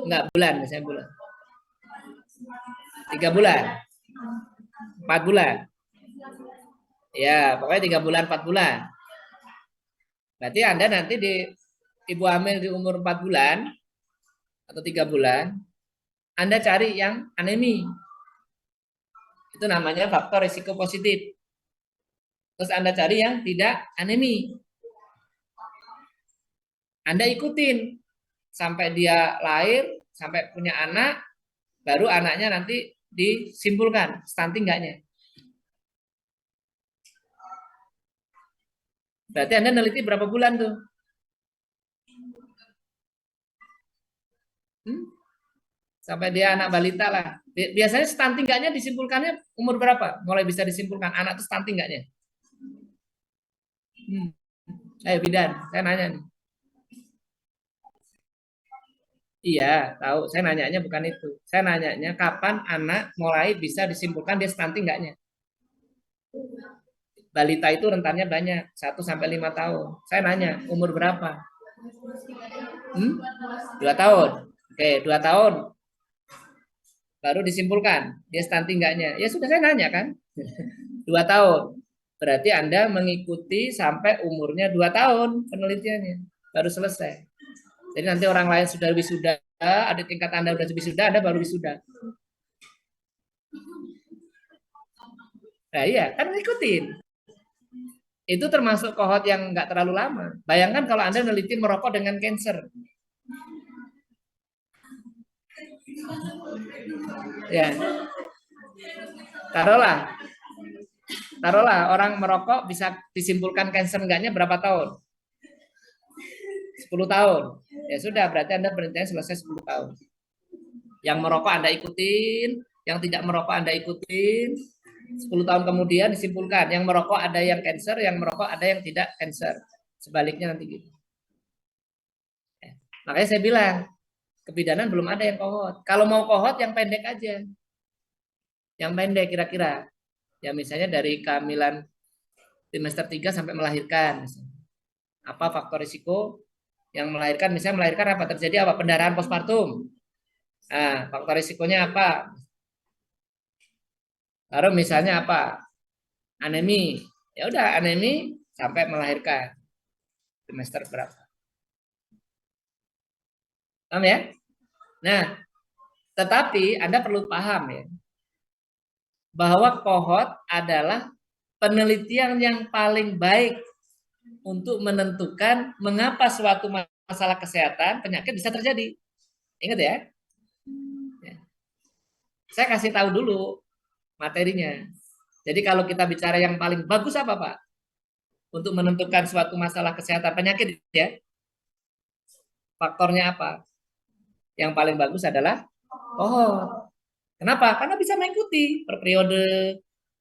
Enggak, bulan, misalnya bulan. 3 bulan. 4 bulan. Ya, pokoknya 3 bulan, 4 bulan. Berarti Anda nanti di ibu hamil di umur 4 bulan atau 3 bulan, Anda cari yang anemi. Itu namanya faktor risiko positif. Terus Anda cari yang tidak anemi. Anda ikutin sampai dia lahir, sampai punya anak, baru anaknya nanti disimpulkan stunting enggaknya. Berarti Anda neliti berapa bulan tuh? Sampai dia anak balita lah. Biasanya stunting enggaknya disimpulkannya umur berapa? Mulai bisa disimpulkan anak itu stunting enggaknya? Ayo bidan, saya nanya nih. Iya, tahu. Saya nanyanya bukan itu. Saya nanyanya kapan anak mulai bisa disimpulkan dia stunting enggaknya? Balita itu rentannya banyak, 1 sampai 5 tahun. Saya nanya, umur berapa? 2 tahun. Oke, 2 tahun. Baru disimpulkan, dia stunting enggaknya. Ya sudah saya nanya kan. 2 tahun. Berarti Anda mengikuti sampai umurnya 2 tahun penelitiannya. Baru selesai. Jadi nanti orang lain sudah wisuda, ada tingkat Anda sudah wisuda, Anda baru wisuda. Nah iya, kan ngikutin. Itu termasuk kohort yang nggak terlalu lama. Bayangkan kalau Anda meneliti merokok dengan cancer. Ya. Taruhlah orang merokok bisa disimpulkan cancer enggaknya berapa tahun? 10 tahun. Ya sudah, berarti Anda penelitian selesai 10 tahun. Yang merokok Anda ikutin, yang tidak merokok Anda ikutin. 10 tahun kemudian disimpulkan, yang merokok ada yang cancer, yang merokok ada yang tidak cancer. Sebaliknya nanti gitu. Makanya saya bilang, kebidanan belum ada yang kohort. Kalau mau kohort yang pendek aja. Yang pendek kira-kira. Ya misalnya dari kehamilan trimester 3 sampai melahirkan. Apa faktor risiko yang melahirkan? Misalnya melahirkan apa? Terjadi apa? Pendarahan postpartum. Nah, faktor risikonya apa? Lalu misalnya apa? Anemi. Ya udah anemi sampai melahirkan. Trimester berapa? Paham ya? Nah, tetapi Anda perlu paham ya, bahwa kohort adalah penelitian yang paling baik untuk menentukan mengapa suatu masalah kesehatan penyakit bisa terjadi. Ingat ya? Saya kasih tahu dulu materinya. Jadi kalau kita bicara yang paling bagus apa Pak? Untuk menentukan suatu masalah kesehatan penyakit ya. Faktornya apa? Yang paling bagus adalah kohort. Kenapa? Karena bisa mengikuti per periode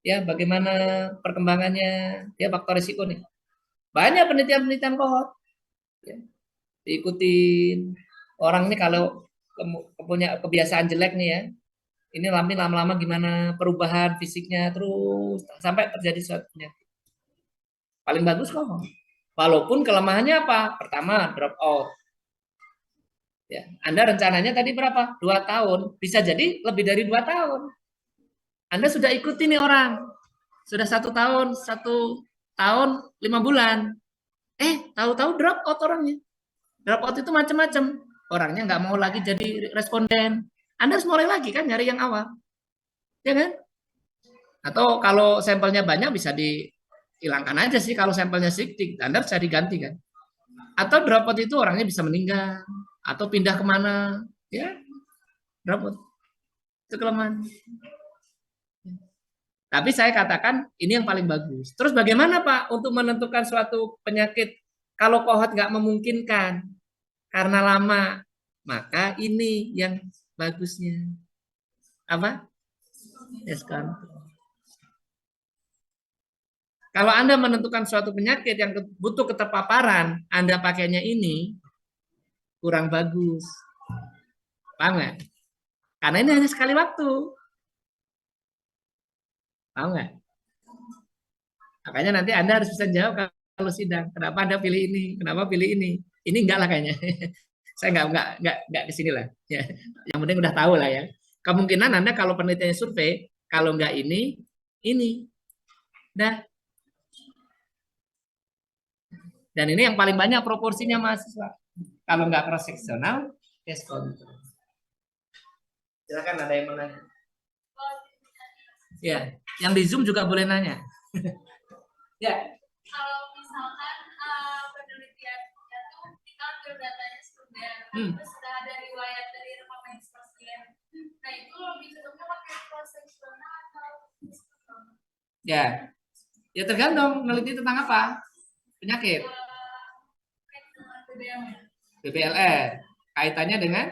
ya bagaimana perkembangannya ya faktor risiko nih. Banyak penelitian-penelitian kohort ya. Diikutin orang nih kalau punya kebiasaan jelek nih ya. Ini lama-lama gimana perubahan fisiknya terus sampai terjadi suatu penyakit. Paling bagus kohort. Walaupun kelemahannya apa? Pertama, drop out. Ya, Anda rencananya tadi berapa? 2 tahun. Bisa jadi lebih dari 2 tahun. Anda sudah ikuti nih orang. Sudah 1 tahun, 1 tahun 5 bulan. Tahu-tahu drop out orangnya. Drop out itu macam-macam. Orangnya nggak mau lagi jadi responden. Anda harus mulai lagi kan nyari yang awal. Ya kan? Atau kalau sampelnya banyak bisa dihilangkan aja sih kalau sampelnya sedikit. Anda bisa diganti kan. Atau drop out itu orangnya bisa meninggal atau pindah kemana. Ya. rapot. Itu kelemahan. Tapi saya katakan ini yang paling bagus. Terus bagaimana Pak untuk menentukan suatu penyakit kalau kohort nggak memungkinkan karena lama, maka ini yang bagusnya. Apa? Yes, kan? Kalau Anda menentukan suatu penyakit yang butuh keterpaparan, Anda pakainya ini kurang bagus. Paham nggak? Karena ini hanya sekali waktu. Paham nggak? Makanya nanti Anda harus bisa jawab kalau sidang. Kenapa Anda pilih ini? Kenapa pilih ini? Ini enggak lah kayaknya. Saya enggak ke sini lah. Ya. Yang penting udah tahu lah ya. Kemungkinan Anda kalau penelitiannya survei, kalau enggak ini. Dah. Dan ini yang paling banyak proporsinya mahasiswa. Kalau enggak cross seksional, yes control. Silakan ada yang menanya. Ya, yang di Zoom juga boleh nanya. Ya. Kalau misalkan penelitiannya tuh kita ambil datanya student, terus sudah ada riwayat dari rekaman pasien. Nah itu lebih cocoknya pakai cross sectional atau ya, ya tergantung meneliti tentang apa penyakit. BBLR kaitannya dengan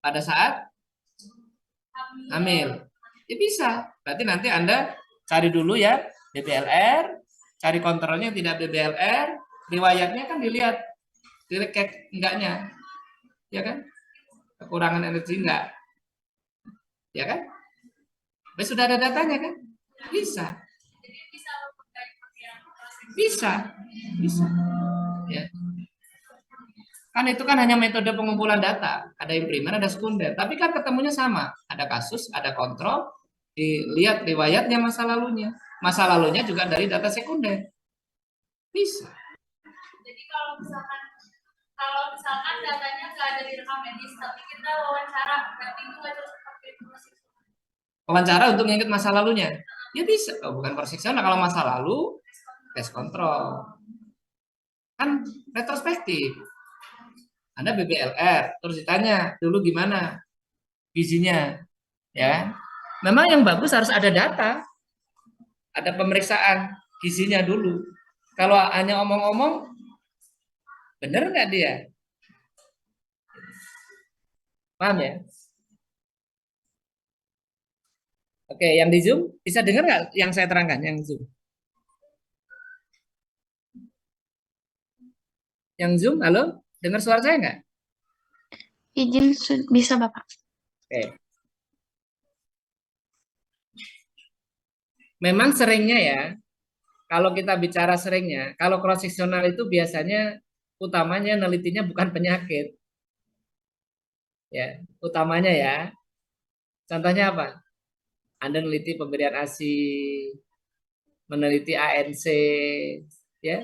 pada saat hamil. Ya bisa. Berarti nanti Anda cari dulu ya BBLR, cari kontrolnya tidak BBLR, riwayatnya kan dilihat, direkek enggaknya. Ya kan? Kekurangan energi enggak? Ya kan? Tapi sudah ada datanya kan? Bisa. Bisa. Ya. Kan itu kan hanya metode pengumpulan data. Ada yang primer, ada sekunder. Tapi kan ketemunya sama. Ada kasus, ada kontrol, dilihat riwayatnya masa lalunya. Masa lalunya juga dari data sekunder. Bisa. Jadi kalau misalkan datanya nggak ada di rekam medis, tapi kita wawancara, berarti itu nggak cocok pakai proses. Wawancara untuk mengingat masa lalunya. Ya bisa. Oh, bukan persiksa. Nah, kalau masa lalu, tes kontrol. Kan retrospektif. Anda BBLR, terus ditanya dulu gimana gizinya, ya. Memang yang bagus harus ada data, ada pemeriksaan gizinya dulu. Kalau hanya omong-omong, benar nggak dia? Paham ya? Oke, yang di Zoom bisa dengar nggak yang saya terangkan yang Zoom? Yang Zoom, halo, dengar suara saya nggak? Izin bisa Bapak. Oke. Memang seringnya ya, kalau kita bicara seringnya, kalau cross sectional itu biasanya utamanya nelitinya bukan penyakit, ya, utamanya ya. Contohnya apa? Anda meneliti pemberian ASI, meneliti ANC, ya,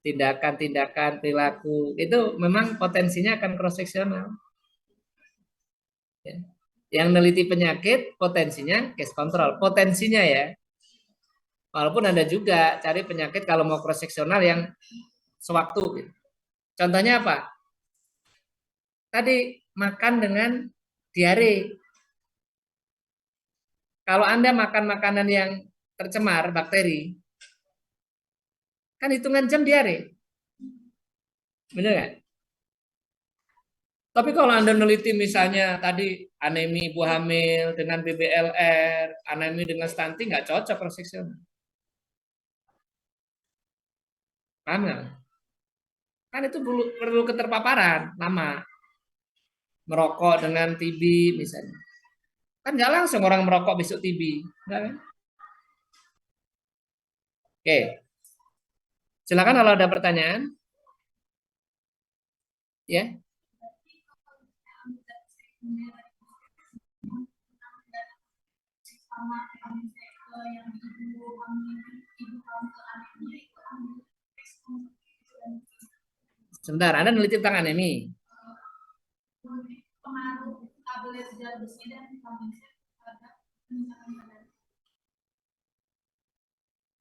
tindakan-tindakan perilaku itu memang potensinya akan cross sectional. Ya. Yang meneliti penyakit potensinya case control, potensinya ya. Walaupun Anda juga cari penyakit kalau mau cross sectional yang sewaktu. Gitu. Contohnya apa? Tadi makan dengan diare. Kalau Anda makan makanan yang tercemar bakteri, kan hitungan jam diare. Benar nggak? Tapi kalau Anda meneliti misalnya tadi anemi ibu hamil dengan BBLR, anemi dengan stunting, nggak cocok cross sectional. Paham nggak? Kan itu perlu keterpaparan lama. Merokok dengan TB misalnya. Kan nggak langsung orang merokok besok TB. Nggak kan? Oke. Silakan kalau ada pertanyaan. Ya. Sebentar, Anda meneliti tentang anemi.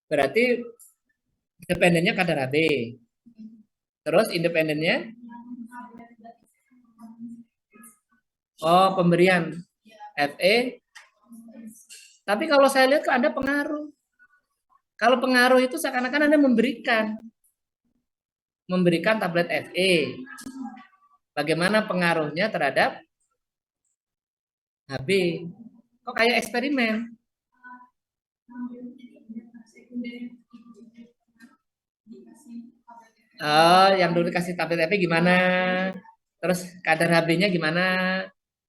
Berarti dependennya kadar HB. Terus independennya? Oh, pemberian FE. Tapi kalau saya lihat kok Anda pengaruh. Kalau pengaruh itu seakan-akan Anda memberikan tablet FE. Bagaimana pengaruhnya terhadap HB? Kok kayak eksperimen? Oh, yang dulu dikasih tablet FE gimana? Terus kadar HB-nya gimana?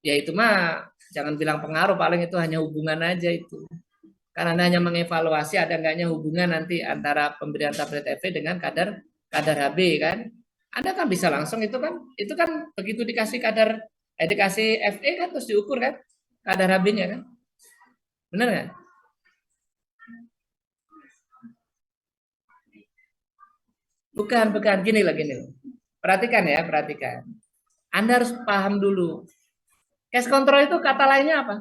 Ya itu mah jangan bilang pengaruh, paling itu hanya hubungan aja itu. Karena Anda hanya mengevaluasi ada enggaknya hubungan nanti antara pemberian tablet FE dengan kadar kadar HB kan. Anda kan bisa langsung itu kan begitu dikasih dikasih FE kan terus diukur kan kadar HB-nya kan. Benar nggak? Bukan gini lagi nih. Perhatikan ya, perhatikan. Anda harus paham dulu. Case control itu kata lainnya apa?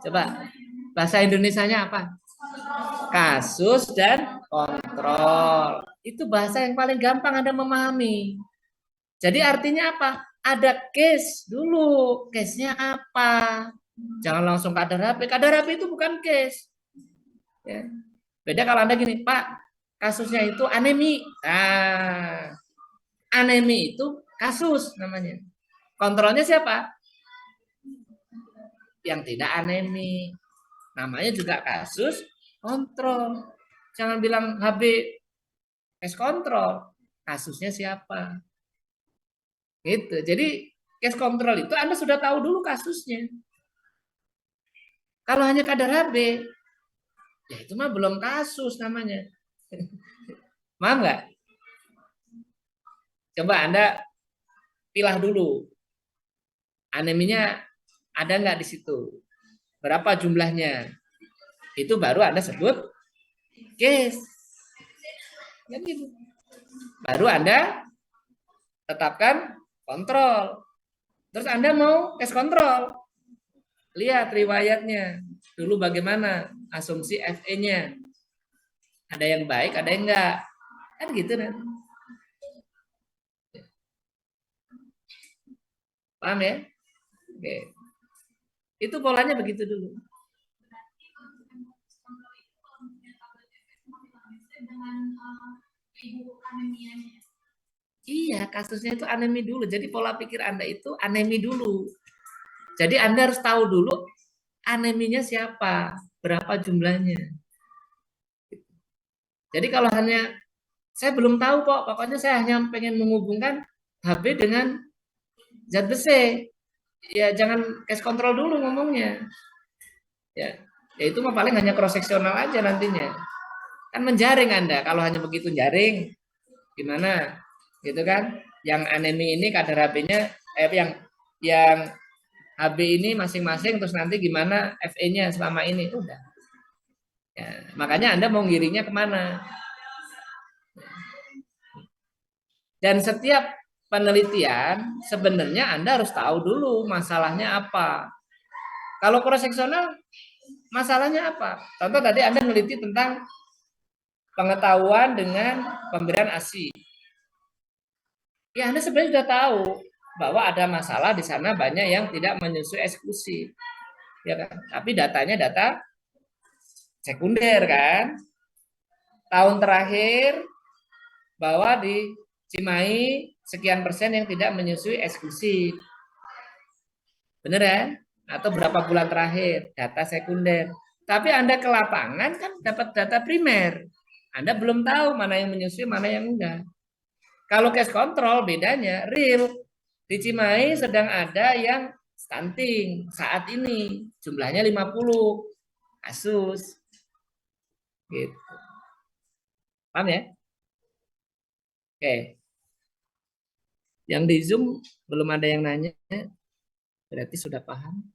Coba bahasa Indonesianya apa? Kasus dan kontrol. Itu bahasa yang paling gampang Anda memahami. Jadi artinya apa? Ada case dulu. Case-nya apa? Jangan langsung kadar HP. Kadar HP itu bukan case. Ya. Beda kalau Anda gini, Pak, kasusnya itu anemi. Nah, anemi itu kasus namanya. Kontrolnya siapa? Yang tidak anemi. Namanya juga kasus kontrol. Jangan bilang HB case kontrol. Kasusnya siapa? Gitu. Jadi case kontrol itu Anda sudah tahu dulu kasusnya. Kalau hanya kadar HB, ya itu mah belum kasus namanya. Paham nggak? Coba Anda pilah dulu. Aneminya ada nggak di situ? Berapa jumlahnya? Itu baru Anda sebut case. Kan gitu. Baru Anda tetapkan kontrol. Terus Anda mau case kontrol. Lihat riwayatnya. Dulu bagaimana asumsi FE-nya. Ada yang baik, ada yang enggak. Kan gitu kan. Paham ya? Oke. Itu polanya begitu dulu. Iya, kasusnya itu anemi dulu. Jadi pola pikir Anda itu anemi dulu. Jadi Anda harus tahu dulu aneminya siapa, berapa jumlahnya. Jadi kalau hanya saya belum tahu kok, pokoknya saya hanya pengen menghubungkan HB dengan zat besi. Ya jangan case control dulu ngomongnya. Ya, ya itu mah paling hanya cross seksional aja nantinya. Kan menjaring Anda. Kalau hanya begitu jaring, gimana? Gitu kan? Yang anemi ini kadar HB-nya yang HB ini masing-masing terus nanti gimana FE-nya selama ini udah. Ya, makanya Anda mau ngiringnya kemana? Dan setiap penelitian sebenarnya Anda harus tahu dulu masalahnya apa. Kalau cross seksional masalahnya apa? Contoh tadi Anda meneliti tentang pengetahuan dengan pemberian ASI. Ya Anda sebenarnya sudah tahu bahwa ada masalah di sana banyak yang tidak menyusui eksklusif. Ya kan? Tapi datanya data sekunder kan. Tahun terakhir bahwa di Cimahi sekian persen yang tidak menyusui eksklusif. Bener ya? Atau berapa bulan terakhir data sekunder. Tapi Anda ke lapangan kan dapat data primer. Anda belum tahu mana yang menyusui, mana yang enggak. Kalau case control bedanya real. Di Cimahi sedang ada yang stunting saat ini. Jumlahnya 50 kasus. Gitu. Paham ya? Oke. Yang di Zoom belum ada yang nanya, berarti sudah paham.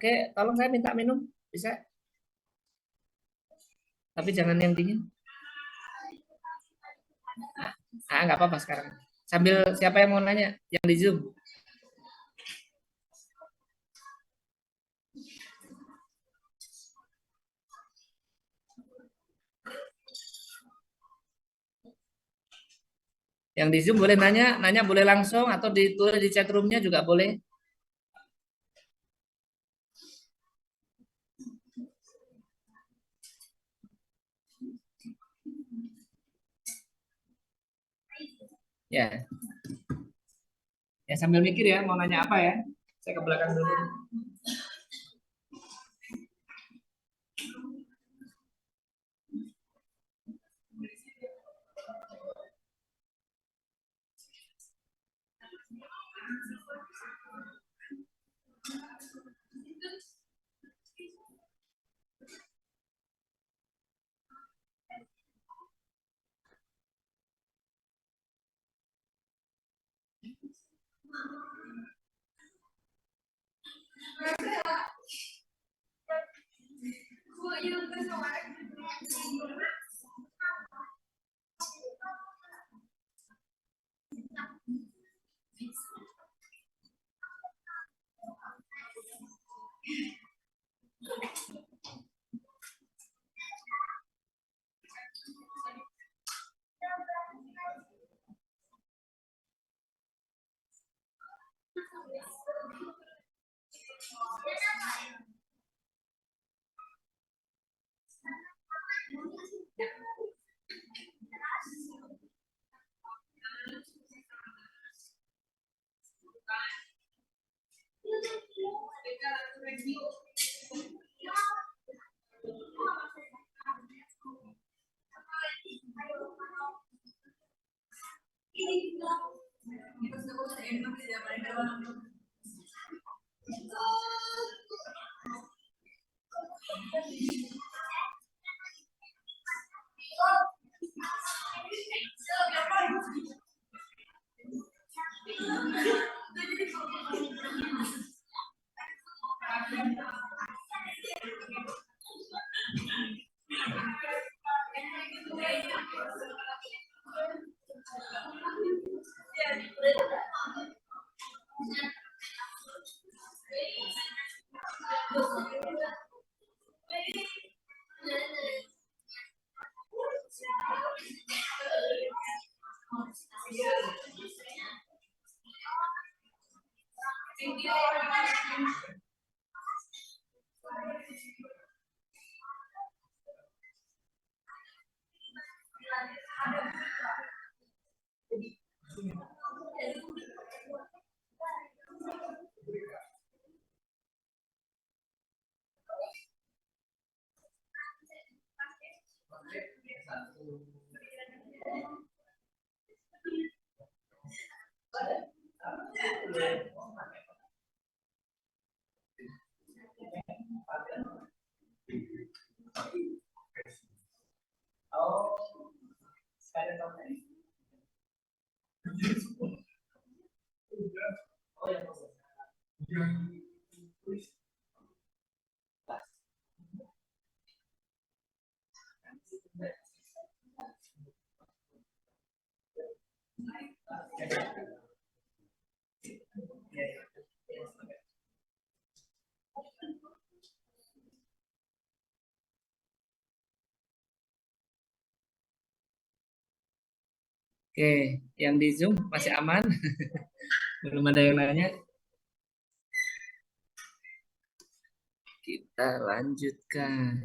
Oke, tolong saya minta minum, bisa? Tapi jangan yang dingin. Nggak apa-apa sekarang. Sambil siapa yang mau nanya? Yang di Zoom. Yang di Zoom boleh nanya, nanya boleh langsung atau ditulis di chat room-nya juga boleh. Ya. Ya sambil mikir ya mau nanya apa ya. Saya ke belakang dulu. Oke, yang di Zoom masih aman? Belum ada yang nanya? Kita lanjutkan.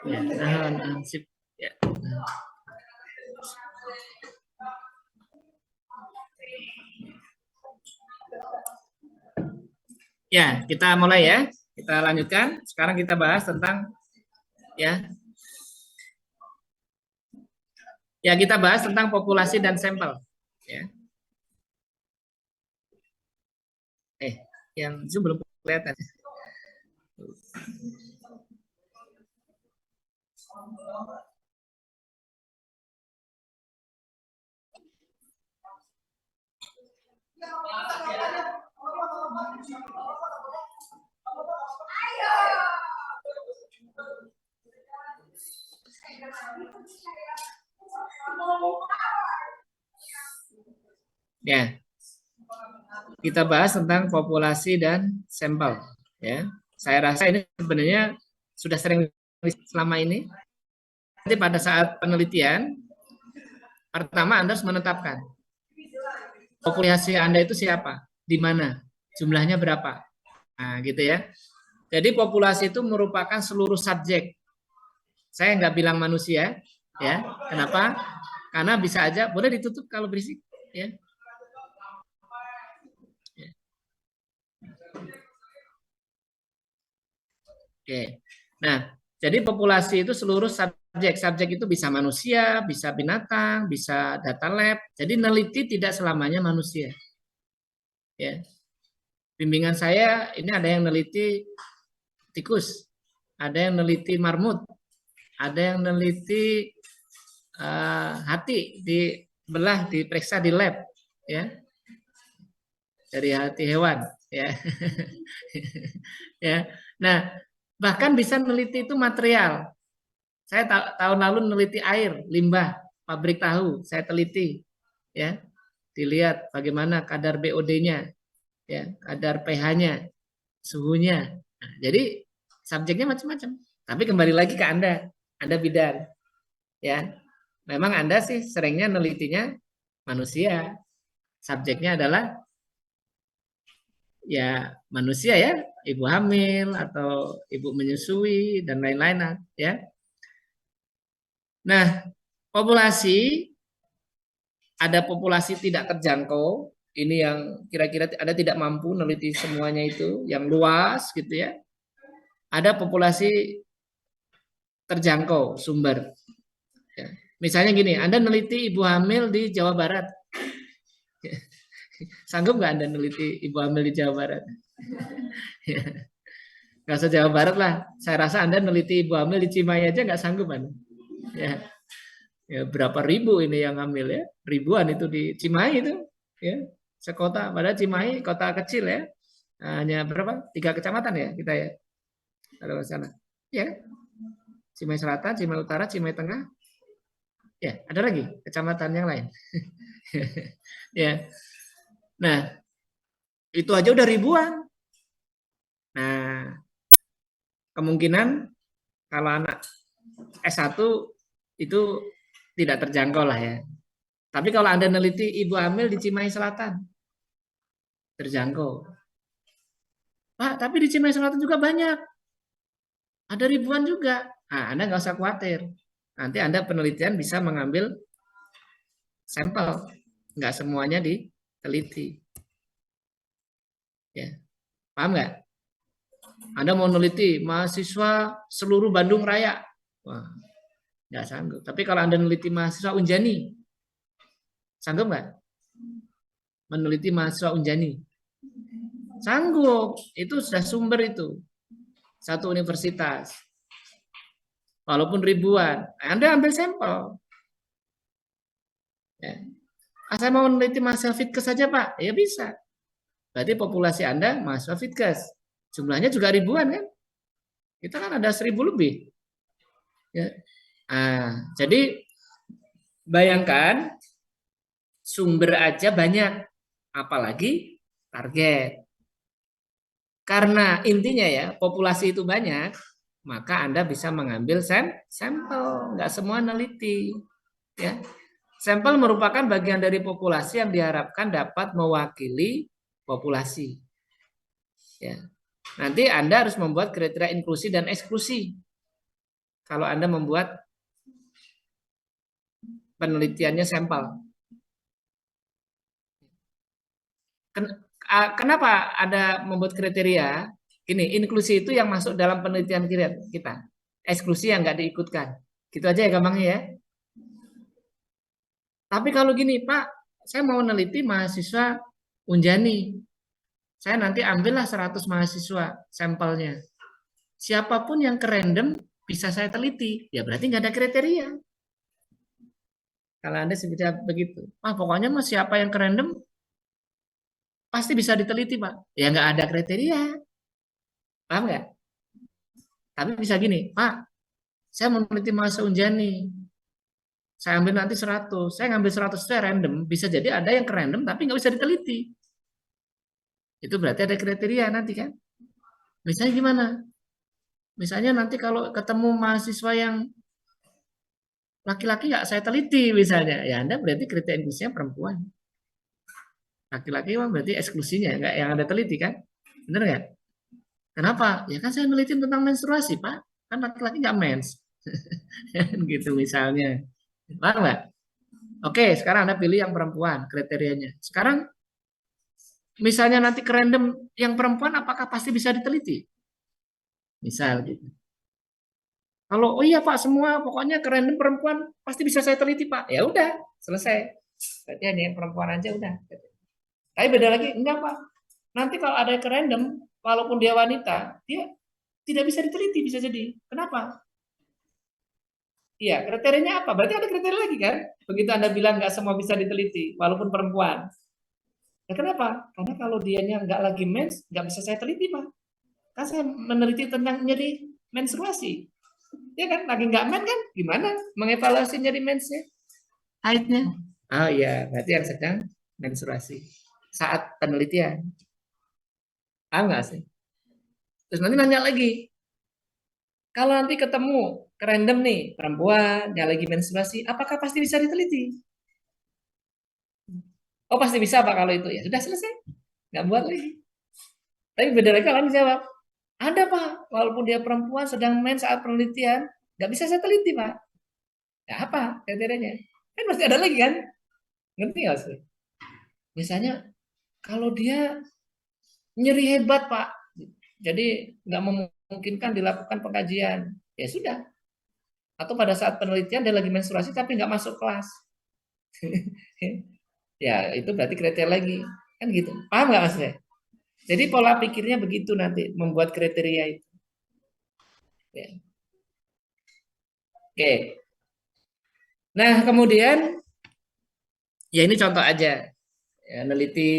Ya, sip. Ya. Ya, kita mulai ya. Kita lanjutkan. Sekarang kita bahas tentang ya. Ya, kita bahas tentang populasi dan sampel. Ya. Yang Zoom belum kelihatan. Ya, kita bahas tentang populasi dan sampel. Ya, saya rasa ini sebenarnya sudah sering selama ini. Nanti pada saat penelitian, pertama Anda harus menetapkan populasi Anda itu siapa, di mana, jumlahnya berapa. Nah, gitu ya. Jadi populasi itu merupakan seluruh subjek. Saya nggak bilang manusia, ya. Kenapa? Karena bisa aja, boleh ditutup kalau berisik, ya. Oke. Nah, jadi populasi itu seluruh subjek. Subjek itu bisa manusia, bisa binatang, bisa data lab. Jadi neliti tidak selamanya manusia. Ya. Bimbingan saya ini ada yang neliti tikus, ada yang neliti marmut, ada yang neliti hati dibelah, diperiksa di lab, ya, dari hati hewan, ya. Ya. Nah, bahkan bisa neliti itu material. Saya tahun lalu neliti air, limbah, pabrik tahu, saya teliti, ya, dilihat bagaimana kadar BOD-nya, ya, kadar pH-nya, suhunya. Nah, jadi subjeknya macam-macam. Tapi kembali lagi ke Anda bidan, ya. Memang Anda sih seringnya nelitinya manusia, subjeknya adalah ya manusia ya, ibu hamil atau ibu menyusui dan lain-lain, ya. Nah, populasi, ada populasi tidak terjangkau, ini yang kira-kira Anda tidak mampu meneliti semuanya itu, yang luas gitu ya. Ada populasi terjangkau sumber. Ya. Misalnya gini, Anda neliti ibu hamil di Jawa Barat. Sanggup nggak Anda neliti ibu hamil di Jawa Barat? Nggak usah Jawa Barat lah. Saya rasa Anda neliti ibu hamil di Cimahi aja nggak sanggup Anda. Ya. Ya, berapa ribu ini yang hamil ya, ribuan itu di Cimahi itu, ya, sekota. Padahal Cimahi kota kecil ya, hanya berapa? 3 kecamatan ya kita ya, kalau sana, ya, Cimahi Selatan, Cimahi Utara, Cimahi Tengah, ya, ada lagi kecamatan yang lain, ya. Nah, itu aja udah ribuan. Nah, kemungkinan kalau anak S1 itu tidak terjangkau lah ya. Tapi kalau Anda neliti ibu hamil di Cimahi Selatan, terjangkau. Pak, tapi di Cimahi Selatan juga banyak. Ada ribuan juga. Nah, Anda nggak usah khawatir. Nanti Anda penelitian bisa mengambil sampel. Nggak semuanya diteliti. Ya. Paham nggak? Anda mau neliti mahasiswa seluruh Bandung Raya. Wah, nggak sanggup. Tapi kalau Anda neliti mahasiswa Unjani, sanggup nggak? Meneliti mahasiswa Unjani. Sanggup. Itu sudah sumber itu. Satu universitas. Walaupun ribuan. Anda ambil sampel. Ya. Saya mau meneliti mahasiswa Fitkes saja Pak. Ya bisa. Berarti populasi Anda mahasiswa Fitkes. Jumlahnya juga ribuan kan? Kita kan ada 1000 lebih. Ya. Jadi bayangkan sumber aja banyak. Apalagi target. Karena intinya ya, populasi itu banyak, maka Anda bisa mengambil sampel, nggak semua neliti. Ya. Sampel merupakan bagian dari populasi yang diharapkan dapat mewakili populasi. Ya. Nanti Anda harus membuat kriteria inklusi dan eksklusi. kalau Anda membuat penelitiannya sampel. Kenapa ada membuat kriteria? Ini inklusi itu yang masuk dalam penelitian kita. Eksklusi yang nggak diikutkan. Gitu aja ya gampangnya ya. Tapi kalau gini, Pak, saya mau meneliti mahasiswa Unjani. Saya nanti ambillah 100 mahasiswa sampelnya. Siapapun yang ke random bisa saya teliti. Ya berarti nggak ada kriteria. Kalau Anda sebutnya begitu. Pokoknya mah siapa yang ke random pasti bisa diteliti, Pak. Ya nggak ada kriteria. Paham nggak? Tapi bisa gini, Pak, saya meneliti mahasiswa Unjani. Saya ambil nanti 100. Saya ngambil 100 itu random. Bisa jadi ada yang ke random tapi nggak bisa diteliti. Itu berarti ada kriteria nanti kan. Misalnya gimana? Misalnya nanti kalau ketemu mahasiswa yang laki-laki nggak saya teliti misalnya. Ya Anda berarti kriteria inklusinya perempuan. Laki-laki berarti eksklusinya nggak yang Anda teliti kan. Benar nggak? Kenapa? Ya kan saya neliti tentang menstruasi, Pak. Kan laki-laki nggak mens. Gitu misalnya. Paham nggak? Oke, sekarang Anda pilih yang perempuan kriterianya. Sekarang misalnya nanti ke random yang perempuan apakah pasti bisa diteliti? Misal gitu. Kalau oh iya Pak semua pokoknya ke random perempuan pasti bisa saya teliti Pak. Ya udah, selesai. Berarti hanya yang perempuan aja udah. Tapi beda lagi enggak Pak. Nanti kalau ada ke random walaupun dia wanita, dia tidak bisa diteliti bisa jadi. Kenapa? Iya, kriterianya apa? Berarti ada kriteria lagi kan? Begitu Anda bilang nggak semua bisa diteliti, walaupun perempuan. Ya kenapa? Karena kalau dianya nggak lagi mens, nggak bisa saya teliti, Pak. Kan saya meneliti tentang nyeri menstruasi. Ya kan, lagi nggak men kan? Gimana mengevaluasi nyeri mensnya? Haidnya. Oh iya, berarti yang sedang menstruasi. Saat penelitian. Paham nggak sih? Terus nanti nanya lagi, kalau nanti ketemu ke random nih, perempuan yang lagi menstruasi, apakah pasti bisa diteliti? Oh pasti bisa Pak kalau itu. Ya sudah selesai. Nggak buat lagi. Tapi beda lagi kalau jawab, ada Pak, walaupun dia perempuan sedang main saat penelitian, nggak bisa saya teliti Pak. Ya apa kriterianya? Kan pasti ada lagi kan? Ngerti nggak sih? Misalnya kalau dia nyeri hebat Pak, jadi nggak memungkinkan dilakukan pengkajian, ya sudah. Atau pada saat penelitian dia lagi menstruasi tapi nggak masuk kelas, ya itu berarti kriteria lagi, kan gitu. Paham nggak Mas? Jadi pola pikirnya begitu nanti membuat kriteria itu. Ya. Oke. Nah kemudian ya ini contoh aja. Ya, neliti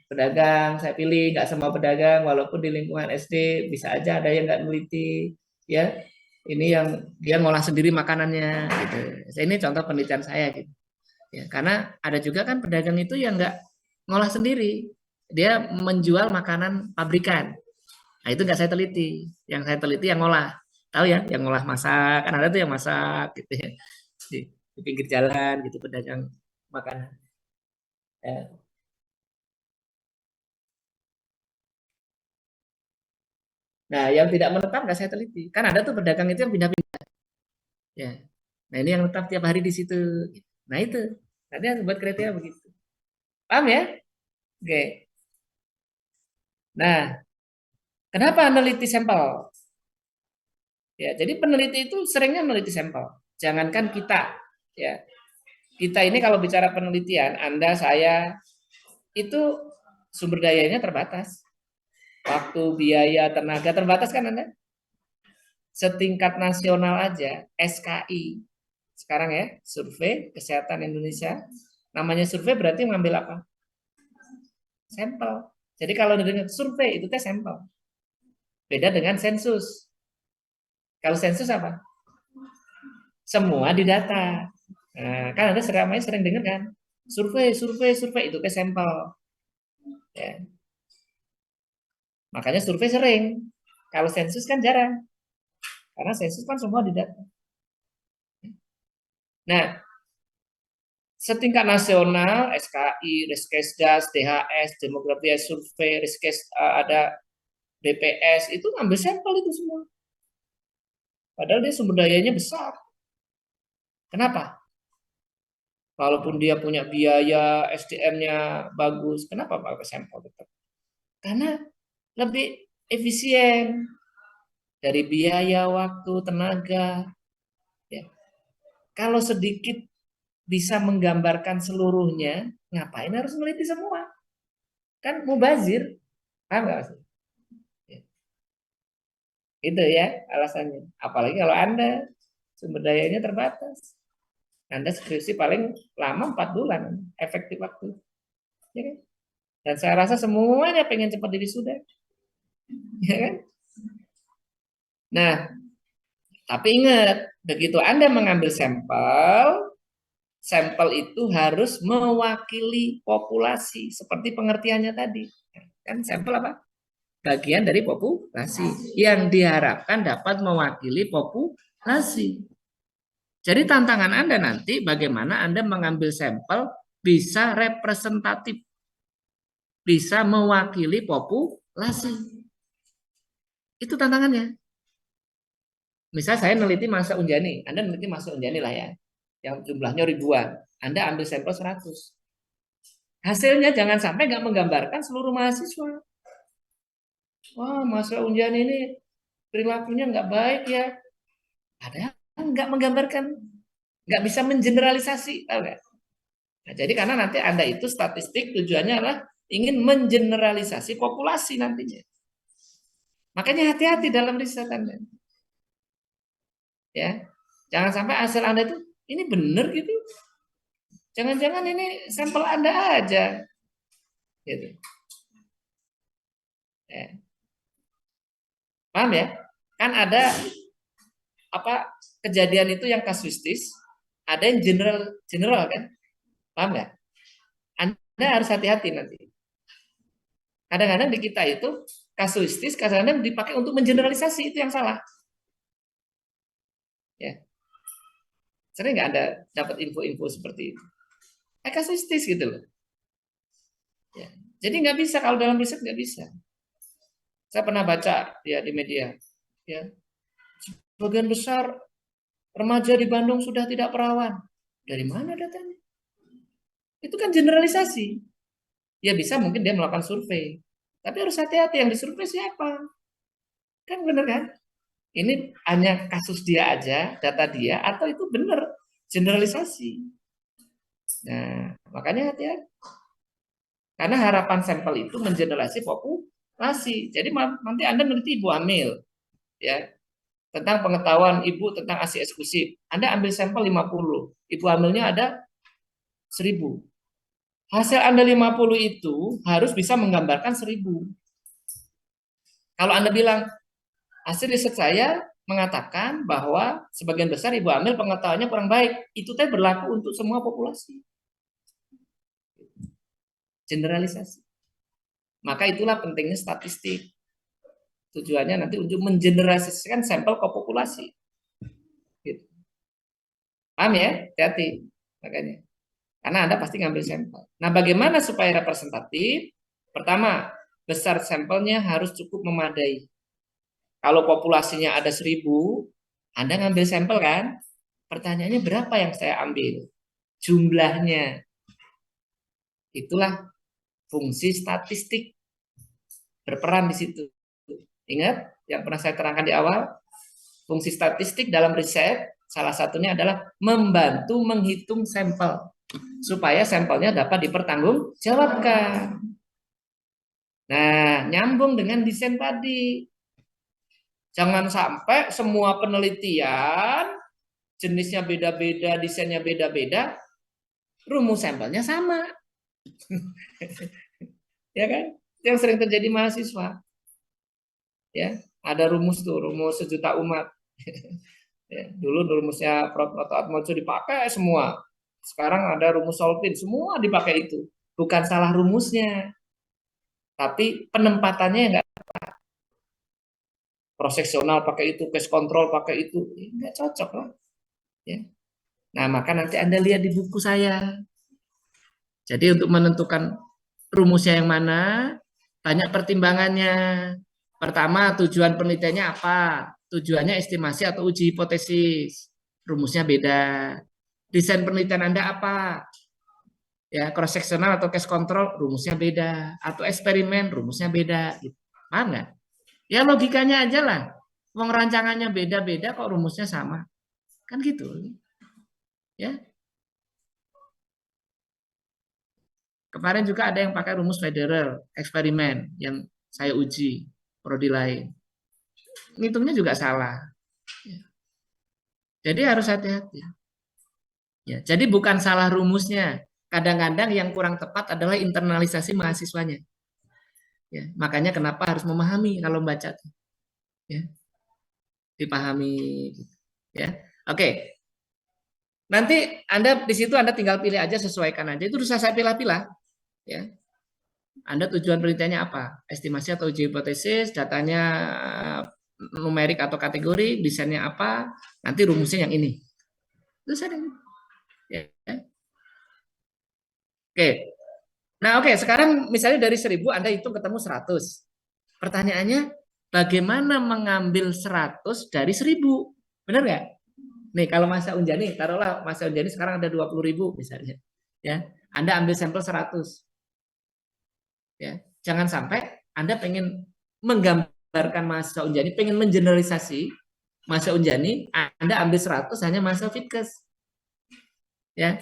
pedagang, saya pilih nggak semua pedagang, walaupun di lingkungan SD bisa aja ada yang nggak neliti, ya. Ini yang dia ngolah sendiri makanannya, gitu. Ini contoh penelitian saya, gitu. Ya, karena ada juga kan pedagang itu yang nggak ngolah sendiri, dia menjual makanan pabrikan. Nah itu nggak saya teliti, yang saya teliti yang ngolah. Tahu ya, yang ngolah masak, kan ada tuh yang masak, gitu ya. Di pinggir jalan, gitu pedagang makanan. Ya. Nah, yang tidak menetap nggak saya teliti. Kan ada tuh pedagang itu yang pindah-pindah. Ya. Nah, ini yang tetap tiap hari di situ. Nah, itu. Nanti harus buat kriteria begitu. Paham ya? Oke. Nah, kenapa meneliti sampel? Ya, jadi peneliti itu seringnya meneliti sampel. Jangankan kita, ya. Kita ini kalau bicara penelitian, Anda, saya, itu sumber dayanya terbatas. Waktu, biaya, tenaga terbatas kan Anda? Setingkat nasional aja, SKI. Sekarang ya, Survei Kesehatan Indonesia. Namanya survei berarti mengambil apa? Sampel. Jadi kalau dengan survei itu tes sampel. Beda dengan sensus. Kalau sensus apa? Semua didata. Nah, kan Anda sering dengar kan? Survei, survei, survei itu tes sampel. Ya. Makanya survei sering. Kalau sensus kan jarang. Karena sensus kan semua didata. Nah, setingkat nasional, SKI, Riskesdas, DHS, Demografi Survei, ada BPS, itu ngambil sampel itu semua. Padahal dia sumber dayanya besar. Kenapa? Walaupun dia punya biaya, SDM-nya bagus, kenapa pakai sampel tetap? Karena lebih efisien dari biaya, waktu, tenaga. Ya. Kalau sedikit bisa menggambarkan seluruhnya, ngapain harus meneliti semua? Kan mubazir, paham nggak maksudnya? Ya. Itu ya alasannya. Apalagi kalau Anda sumber dayanya terbatas. Anda skripsi paling lama 4 bulan, efektif waktu. Ya kan? Dan saya rasa semuanya pengen cepat wisuda. Ya kan? Nah, tapi ingat, begitu Anda mengambil sampel, sampel itu harus mewakili populasi seperti pengertiannya tadi. Kan sampel apa? Bagian dari populasi yang diharapkan dapat mewakili populasi. Jadi tantangan Anda nanti bagaimana Anda mengambil sampel bisa representatif, bisa mewakili populasi. Itu tantangannya. Misal saya neliti masa Unjani, Anda neliti masa Unjani lah ya, yang jumlahnya ribuan. Anda ambil sampel 100. Hasilnya jangan sampai nggak menggambarkan seluruh mahasiswa. Wah, masa Unjani ini perilakunya nggak baik ya. Padahal nggak menggambarkan, nggak bisa mengeneralisasi, tahu nggak? Nah, jadi karena nanti Anda itu statistik tujuannya adalah ingin mengeneralisasi populasi nantinya. Makanya hati-hati dalam riset Anda. Ya, jangan sampai hasil Anda itu ini benar gitu. Jangan-jangan ini sampel Anda aja. Gitu. Ya. Paham ya? Kan ada apa kejadian itu yang kasuistis, ada yang general kan? Paham nggak? Anda harus hati-hati nanti. Kadang-kadang di kita itu kasuistis, kadang-kadang dipakai untuk mengeneralisasi, itu yang salah. Ya. Sering nggak Anda dapat info-info seperti itu? Kasuistis gitu loh. Ya. Jadi nggak bisa, kalau dalam riset nggak bisa. Saya pernah baca ya di media, ya sebagian besar remaja di Bandung sudah tidak perawan. Dari mana datanya? Itu kan generalisasi. Ya bisa mungkin dia melakukan survei. Tapi harus hati-hati yang disurvei siapa. Kan bener kan? Ini hanya kasus dia aja, data dia, atau itu benar generalisasi. Nah, makanya hati-hati. Karena harapan sampel itu mengeneralisasi populasi. Jadi nanti Anda meneliti ibu hamil, ya, tentang pengetahuan ibu tentang ASI eksklusif. Anda ambil sampel 50, ibu hamilnya ada 1000. Hasil Anda 50 itu harus bisa menggambarkan 1000. Kalau Anda bilang, hasil riset saya mengatakan bahwa sebagian besar ibu hamil pengetahuannya kurang baik, itu teh berlaku untuk semua populasi. Generalisasi. Maka itulah pentingnya statistik. Tujuannya nanti untuk mengeneralisasikan sampel ke populasi. Gitu. Paham ya? Hati-hati. Makanya. Karena Anda pasti ngambil sampel. Nah, bagaimana supaya representatif? Pertama, besar sampelnya harus cukup memadai. Kalau populasinya ada 1000, Anda ngambil sampel kan? Pertanyaannya berapa yang saya ambil? Jumlahnya. Itulah fungsi statistik berperan di situ. Ingat yang pernah saya terangkan di awal? Fungsi statistik dalam riset salah satunya adalah membantu menghitung sampel supaya sampelnya dapat dipertanggungjawabkan. Nah, nyambung dengan desain tadi. Jangan sampai semua penelitian jenisnya beda-beda, desainnya beda-beda, rumus sampelnya sama. Ya kan? Yang sering terjadi mahasiswa. Ya, ada rumus tuh, rumus sejuta umat. Ya, dulu rumusnya Proto Atmojo dipakai semua. Sekarang ada rumus Solvin, semua dipakai itu. Bukan salah rumusnya, tapi penempatannya enggak. Proseksional pakai itu, case control pakai itu, enggak cocok lah. Ya. Nah, maka nanti Anda lihat di buku saya. Jadi untuk menentukan rumusnya yang mana, banyak pertimbangannya. Pertama, tujuan penelitiannya apa? Tujuannya estimasi atau uji hipotesis. Rumusnya beda. Desain penelitian Anda apa? Ya, cross sectional atau case control rumusnya beda, atau eksperimen rumusnya beda, gitu. Paham nggak? Ya logikanya aja lah. Wong rancangannya beda-beda kok rumusnya sama. Kan gitu. Ya. Kemarin juga ada yang pakai rumus Federer, eksperimen yang saya uji prodi lain. Ngitungnya juga salah. Ya. Jadi harus hati-hati. Ya, jadi bukan salah rumusnya. Kadang-kadang yang kurang tepat adalah internalisasi mahasiswanya. Ya, makanya kenapa harus memahami kalau baca. Ya, dipahami. Gitu. Ya, oke. Nanti Anda di situ Anda tinggal pilih aja, sesuaikan aja. Itu bisa saya pilih-pilih. Ya, Anda tujuan penelitiannya apa? Estimasi atau uji hipotesis, datanya numerik atau kategori, desainnya apa? Nanti rumusnya yang ini. Itu saja. Ya. Oke. Nah, oke, sekarang misalnya dari 1000 Anda hitung ketemu 100. Pertanyaannya, bagaimana mengambil 100 dari 1000? Benar nggak? Nih, kalau masa Unjani, taruhlah masa Unjani sekarang ada 20.000 misalnya. Ya, Anda ambil sampel 100. Ya, jangan sampai Anda pengen menggambarkan masa Unjani, pengen mengeneralisasi masa Unjani, Anda ambil 100 hanya masa Vitkes. Ya,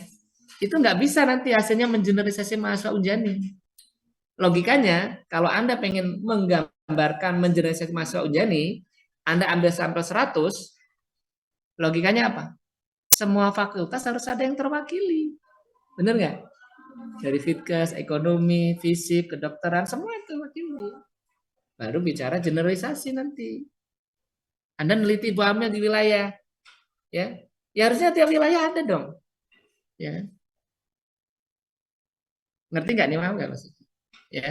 itu nggak bisa nanti hasilnya mengeneralisasi masa Unjani. Logikanya, kalau Anda pengen menggambarkan mengeneralisasi masa Unjani, Anda ambil sampel 100, logikanya apa? Semua fakultas harus ada yang terwakili. Benar nggak? Dari Vitkes, ekonomi, fisik, kedokteran, semua itu terwakili. Baru bicara generalisasi nanti. Anda neliti Bu Amel di wilayah, ya harusnya tiap wilayah ada dong. Ya. Ngerti nggak nih, paham nggak maksudnya? Ya.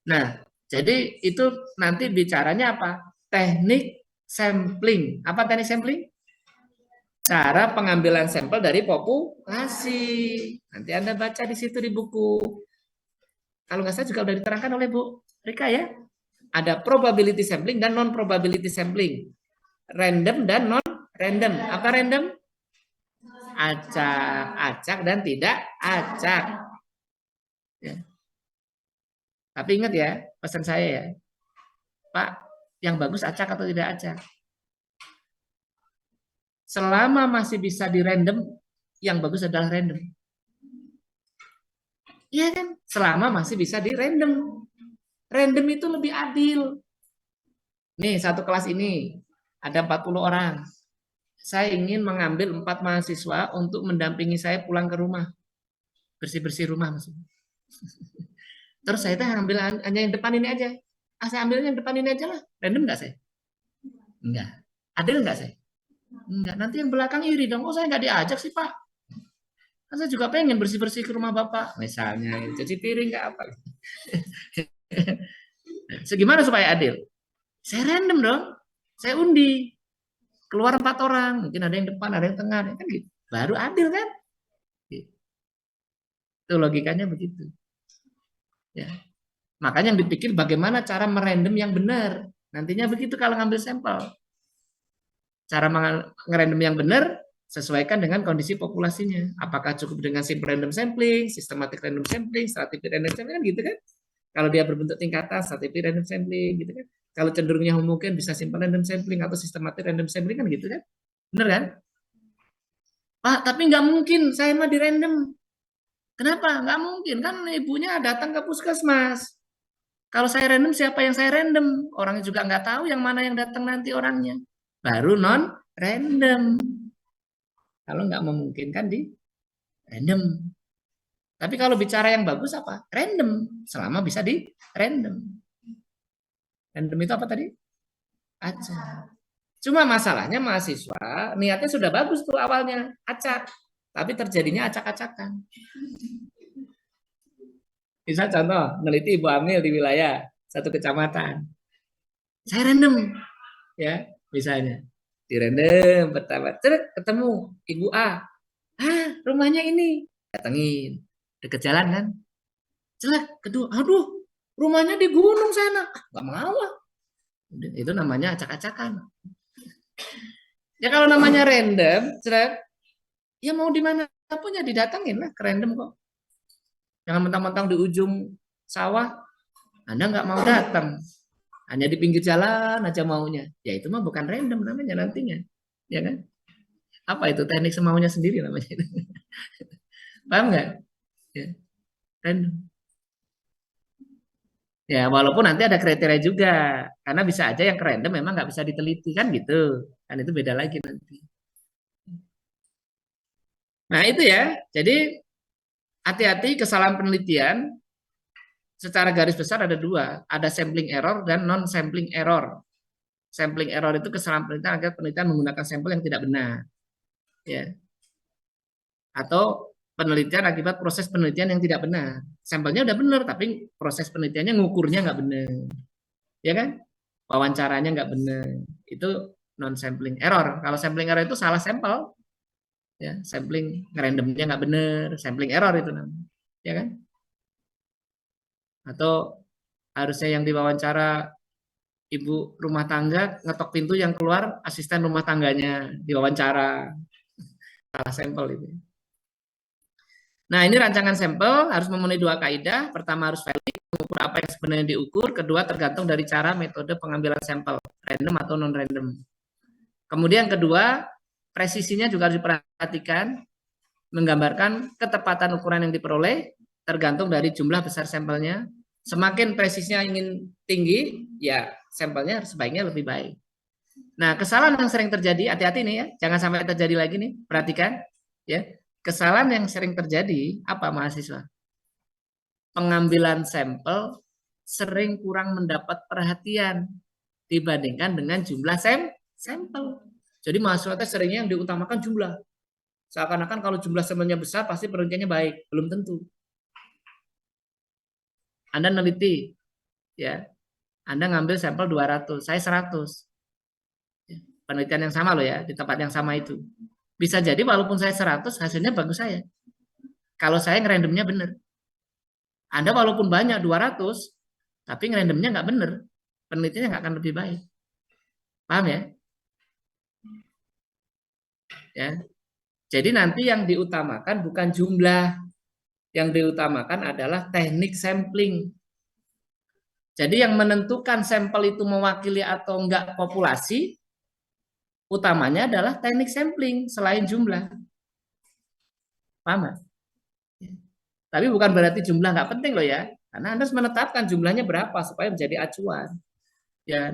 Nah, jadi itu nanti bicaranya apa? Teknik sampling. Apa teknik sampling? Cara pengambilan sampel dari populasi. Nanti Anda baca di situ di buku. Kalau nggak salah juga udah diterangkan oleh Bu Rika ya. Ada probability sampling dan non probability sampling. Random dan non random. Apa random? Acak, acak dan tidak acak. Ya. Tapi ingat ya, pesan saya ya, Pak, yang bagus acak atau tidak acak? Selama masih bisa di random, yang bagus adalah random. Iya kan? Selama masih bisa di random. Random itu lebih adil. Nih, satu kelas ini ada 40 orang. Saya ingin mengambil 4 mahasiswa untuk mendampingi saya pulang ke rumah. Bersih-bersih rumah maksudnya. Terus saya ambil hanya yang depan ini aja. Saya ambil yang depan ini aja lah. Random nggak saya? Enggak. Adil nggak saya? Enggak. Nanti yang belakang iri dong. Oh, saya nggak diajak sih, Pak. Kan saya juga pengen bersih-bersih ke rumah Bapak. Misalnya, cuci piring nggak apa. Segimana supaya adil? Saya random dong. Saya undi. Keluar 4 orang. Mungkin ada yang depan, ada yang tengah. Kan gitu. Baru adil kan? Gitu. Itu logikanya begitu. Ya. Makanya yang dipikir bagaimana cara merandom yang benar. Nantinya begitu kalau ngambil sampel. Cara ngerandom yang benar sesuaikan dengan kondisi populasinya. Apakah cukup dengan simple random sampling, systematic random sampling, stratified random sampling, kan gitu kan? Kalau dia berbentuk tingkatan, stratified random sampling, gitu kan? Kalau cenderungnya homogen bisa simple random sampling atau systematic random sampling, kan gitu kan? Bener kan? Pak, tapi nggak mungkin saya mah di random. Kenapa? Nggak mungkin kan ibunya datang ke puskesmas. Kalau saya random, siapa yang saya random? Orangnya juga nggak tahu yang mana yang datang nanti orangnya. Baru non random. Kalau nggak memungkinkan di random. Tapi kalau bicara yang bagus apa? Random. Selama bisa di random. Random itu apa tadi? Acak. Cuma masalahnya mahasiswa niatnya sudah bagus tuh awalnya acak. Tapi terjadinya acak-acakan. Bisa contoh, meneliti Ibu Amil di wilayah satu kecamatan. Saya random. Ya, misalnya. Di random pertama. Terus ketemu Ibu A. Rumahnya ini. Datengin. Deket jalan kan. Jelek. Kedua, aduh, rumahnya di gunung sana. Gak mau lah. Itu namanya acak-acakan. Ya kalau namanya random, ya mau di mana pun ya didatangin lah ke random kok. Jangan mentang-mentang di ujung sawah, Anda nggak mau datang. Hanya di pinggir jalan aja maunya. Ya itu mah bukan random namanya nantinya. Ya kan? Apa itu teknik semaunya sendiri namanya. Paham nggak? Ya, random. Ya, walaupun nanti ada kriteria juga. Karena bisa aja yang random memang nggak bisa diteliti kan gitu. Kan itu beda lagi nanti. Nah itu ya. Jadi hati-hati kesalahan penelitian. Secara garis besar ada dua. Ada sampling error dan non-sampling error. Sampling error itu kesalahan penelitian agar penelitian menggunakan sampel yang tidak benar. Ya. Atau penelitian akibat proses penelitian yang tidak benar. Sampelnya udah benar, tapi proses penelitiannya ngukurnya nggak benar. Ya kan? Wawancaranya nggak benar. Itu non-sampling error. Kalau sampling error itu salah sampel. Ya, sampling randomnya nggak benar, sampling error itu namanya. Ya kan? Atau harusnya yang diwawancara ibu rumah tangga ngetok pintu yang keluar asisten rumah tangganya diwawancara. Salah sampel itu. Nah, ini rancangan sampel harus memenuhi dua kaidah. Pertama harus valid, mengukur apa yang sebenarnya diukur. Kedua tergantung dari cara metode pengambilan sampel, random atau non-random. Kemudian kedua, presisinya juga harus diperhatikan, menggambarkan ketepatan ukuran yang diperoleh tergantung dari jumlah besar sampelnya. Semakin presisinya ingin tinggi, ya sampelnya sebaiknya lebih baik. Nah, kesalahan yang sering terjadi, hati-hati nih ya, jangan sampai terjadi lagi nih, perhatikan ya. Kesalahan yang sering terjadi apa mahasiswa? Pengambilan sampel sering kurang mendapat perhatian dibandingkan dengan jumlah sampel. Jadi mahasiswa seringnya yang diutamakan jumlah. Seakan-akan kalau jumlah sampelnya besar pasti penelitiannya baik, belum tentu. Anda neliti ya. Anda ngambil sampel 200, saya 100. Penelitian yang sama loh ya, di tempat yang sama itu. Bisa jadi walaupun saya 100, hasilnya bagus saya. Kalau saya ngerandomnya benar. Anda walaupun banyak 200, tapi ngerandomnya nggak benar. Penelitiannya nggak akan lebih baik. Paham ya? Ya. Jadi nanti yang diutamakan bukan jumlah. Yang diutamakan adalah teknik sampling. Jadi yang menentukan sampel itu mewakili atau enggak populasi, utamanya adalah teknik sampling selain jumlah. Paham? Tapi bukan berarti jumlah nggak penting loh ya. Karena Anda harus menetapkan jumlahnya berapa supaya menjadi acuan. Ya.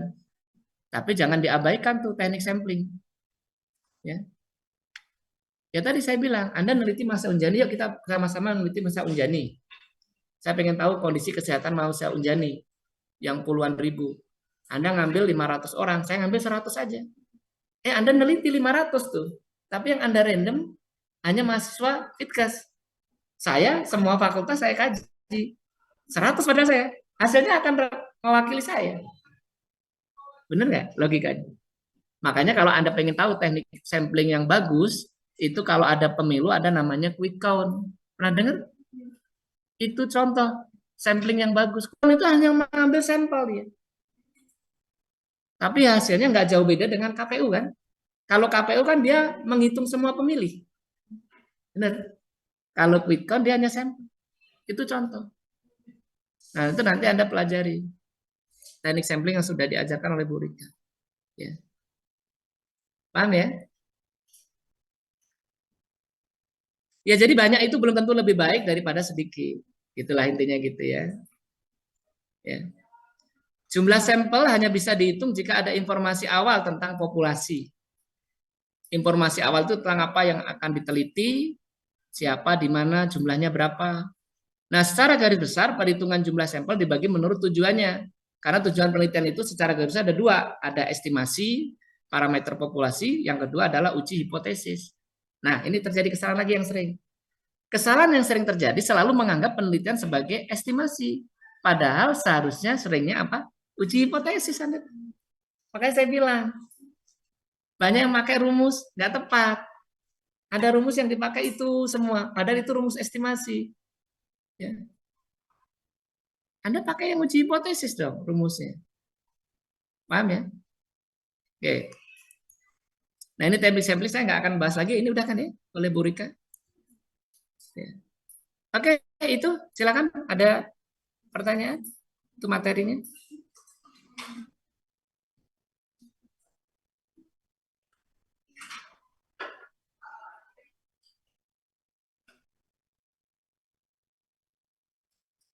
Tapi jangan diabaikan tuh teknik sampling. Ya. Ya tadi saya bilang, Anda meneliti masa Unjani, yuk kita sama-sama meneliti masa Unjani. Saya pengen tahu kondisi kesehatan masa Unjani yang puluhan ribu. Anda ngambil 500 orang, saya ngambil 100 saja. Anda meneliti 500 tuh. Tapi yang Anda random hanya mahasiswa Fitkas. Saya semua fakultas saya kaji. 100 pada saya. Hasilnya akan mewakili saya. Benar nggak logikanya? Makanya kalau Anda pengen tahu teknik sampling yang bagus, itu kalau ada pemilu ada namanya quick count. Pernah dengar? Itu contoh sampling yang bagus. Kalau itu hanya mengambil sampel dia. Tapi hasilnya nggak jauh beda dengan KPU kan? Kalau KPU kan dia menghitung semua pemilih. Benar. Kalau quick count dia hanya sampel. Itu contoh. Nah, itu nanti Anda pelajari. Teknik sampling yang sudah diajarkan oleh Bu Rika. Ya. Paham ya? Ya, jadi banyak itu belum tentu lebih baik daripada sedikit. Itulah intinya gitu ya. Ya. Jumlah sampel hanya bisa dihitung jika ada informasi awal tentang populasi. Informasi awal itu tentang apa yang akan diteliti, siapa, di mana, jumlahnya berapa. Nah, secara garis besar perhitungan jumlah sampel dibagi menurut tujuannya. Karena tujuan penelitian itu secara garis besar ada dua, ada estimasi parameter populasi, yang kedua adalah uji hipotesis. Nah, ini terjadi kesalahan lagi yang sering. Kesalahan yang sering terjadi selalu menganggap penelitian sebagai estimasi. Padahal seharusnya seringnya apa? Uji hipotesis. Makanya saya bilang, banyak yang pakai rumus, nggak tepat. Ada rumus yang dipakai itu semua, padahal itu rumus estimasi. Ya. Anda pakai yang uji hipotesis dong rumusnya. Paham ya? Oke. Nah ini teknik sampling saya nggak akan bahas lagi. Ini udah kan ya oleh Bu Rika. Ya. Oke, itu silakan ada pertanyaan itu materinya.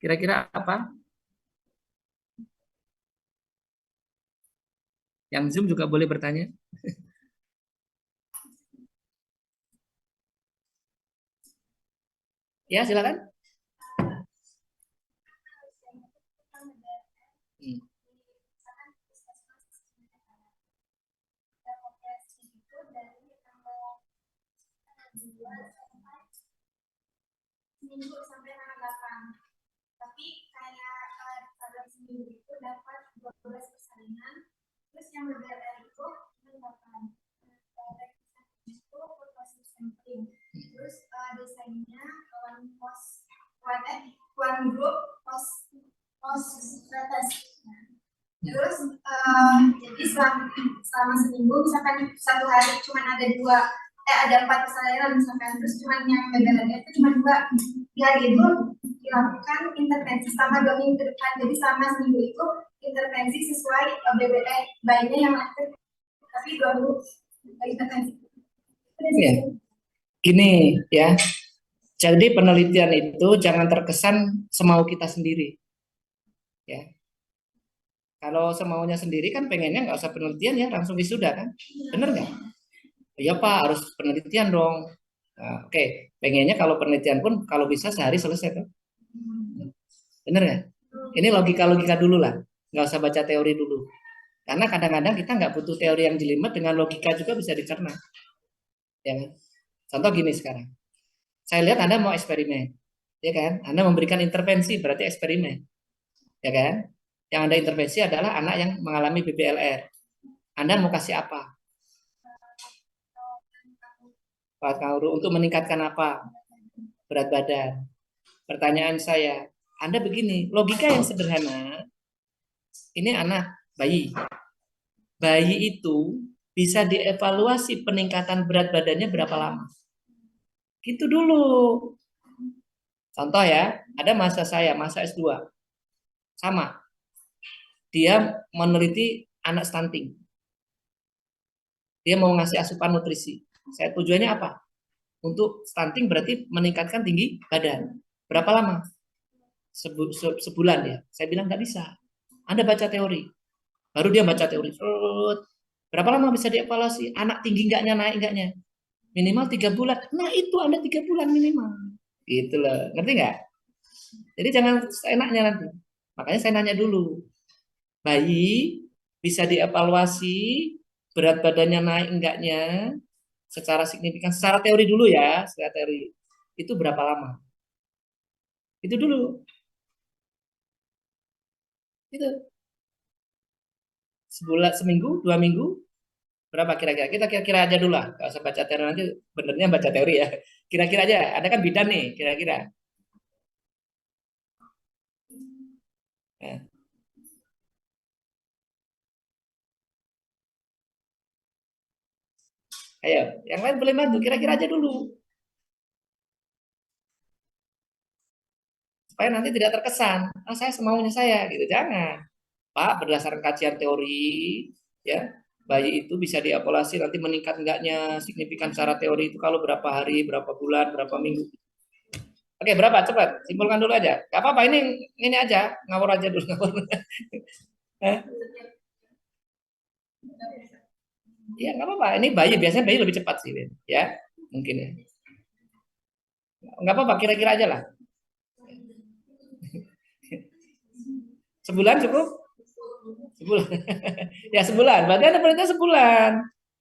Kira-kira apa? Yang Zoom juga boleh bertanya. Ya, silakan. Hmm. Seminggu sampai tanggal 8. Tapi kayak dalam seminggu itu dapat 12 persalinan. Terus yang berbeda itu mendapatkan itu proses sampling. Terus desainnya one group post status. Terus jadi selama seminggu misalkan satu hari cuma ada 4 persalinan misalkan, terus cuma yang berbeda itu cuma 2. Di hari itu dilakukan intervensi selama 2 minggu ke depan. Jadi selama seminggu itu intervensi sesuai bayinya yang aktif, tapi 2 minggu intervensi. Ya. Ini ya. Jadi penelitian itu jangan terkesan semau kita sendiri. Ya. Kalau semaunya sendiri kan pengennya nggak usah penelitian ya, langsung wisuda kan? Bener nggak? Iya Pak, harus penelitian dong. Nah, oke, pengennya kalau penelitian pun kalau bisa sehari selesai tuh. Bener nggak? Ini logika-logika dulu lah, nggak usah baca teori dulu. Karena kadang-kadang kita nggak butuh teori yang jelimet, dengan logika juga bisa dicerna. Ya kan? Contoh gini sekarang, saya lihat Anda mau eksperimen, ya kan? Anda memberikan intervensi berarti eksperimen, ya kan? Yang Anda intervensi adalah anak yang mengalami BBLR. Anda mau kasih apa? Untuk meningkatkan apa? Berat badan. Pertanyaan saya, Anda begini, logika yang sederhana, ini anak bayi. Bayi itu bisa dievaluasi peningkatan berat badannya berapa lama. Gitu dulu. Contoh ya, ada masa S2. Sama. Dia meneliti anak stunting. Dia mau ngasih asupan nutrisi. Saya tujuannya apa? Untuk stunting berarti meningkatkan tinggi badan. Berapa lama? Sebulan ya. Saya bilang nggak bisa. Anda baca teori. Baru dia baca teori. Berapa lama bisa dievaluasi? Anak tinggi enggaknya, naik enggaknya? Minimal 3 bulan. Nah itu Anda 3 bulan minimal. Gitu loh. Ngerti nggak? Jadi jangan enaknya nanti. Makanya saya nanya dulu. Bayi bisa dievaluasi berat badannya naik enggaknya secara signifikan, secara teori dulu ya, secara teori. Itu berapa lama? Itu dulu. Itu. Sebulan, seminggu, 2 minggu, berapa kira-kira? Kita kira-kira aja dulu lah. Gak usah baca teori nanti, benernya baca teori ya. Kira-kira aja, ada kan bidan nih, kira-kira. Nah. Ayo, yang lain boleh bantu, kira-kira aja dulu. Supaya nanti tidak terkesan, saya semaunya saya, gitu. Jangan. Pak, berdasarkan kajian teori, ya, bayi itu bisa dievaluasi nanti meningkat enggaknya signifikan secara teori itu kalau berapa hari, berapa bulan, berapa minggu. Oke, berapa? Cepat, simpulkan dulu aja. Gak apa-apa, ini aja, ngawur aja dulu. Ngawur. Ya, nggak apa-apa. Ini biasanya bayi lebih cepat sih, ya, mungkin ya. Nggak apa-apa, kira-kira aja lah. Sebulan cukup? Sebulan. Ya sebulan. Berarti ada perintah sebulan.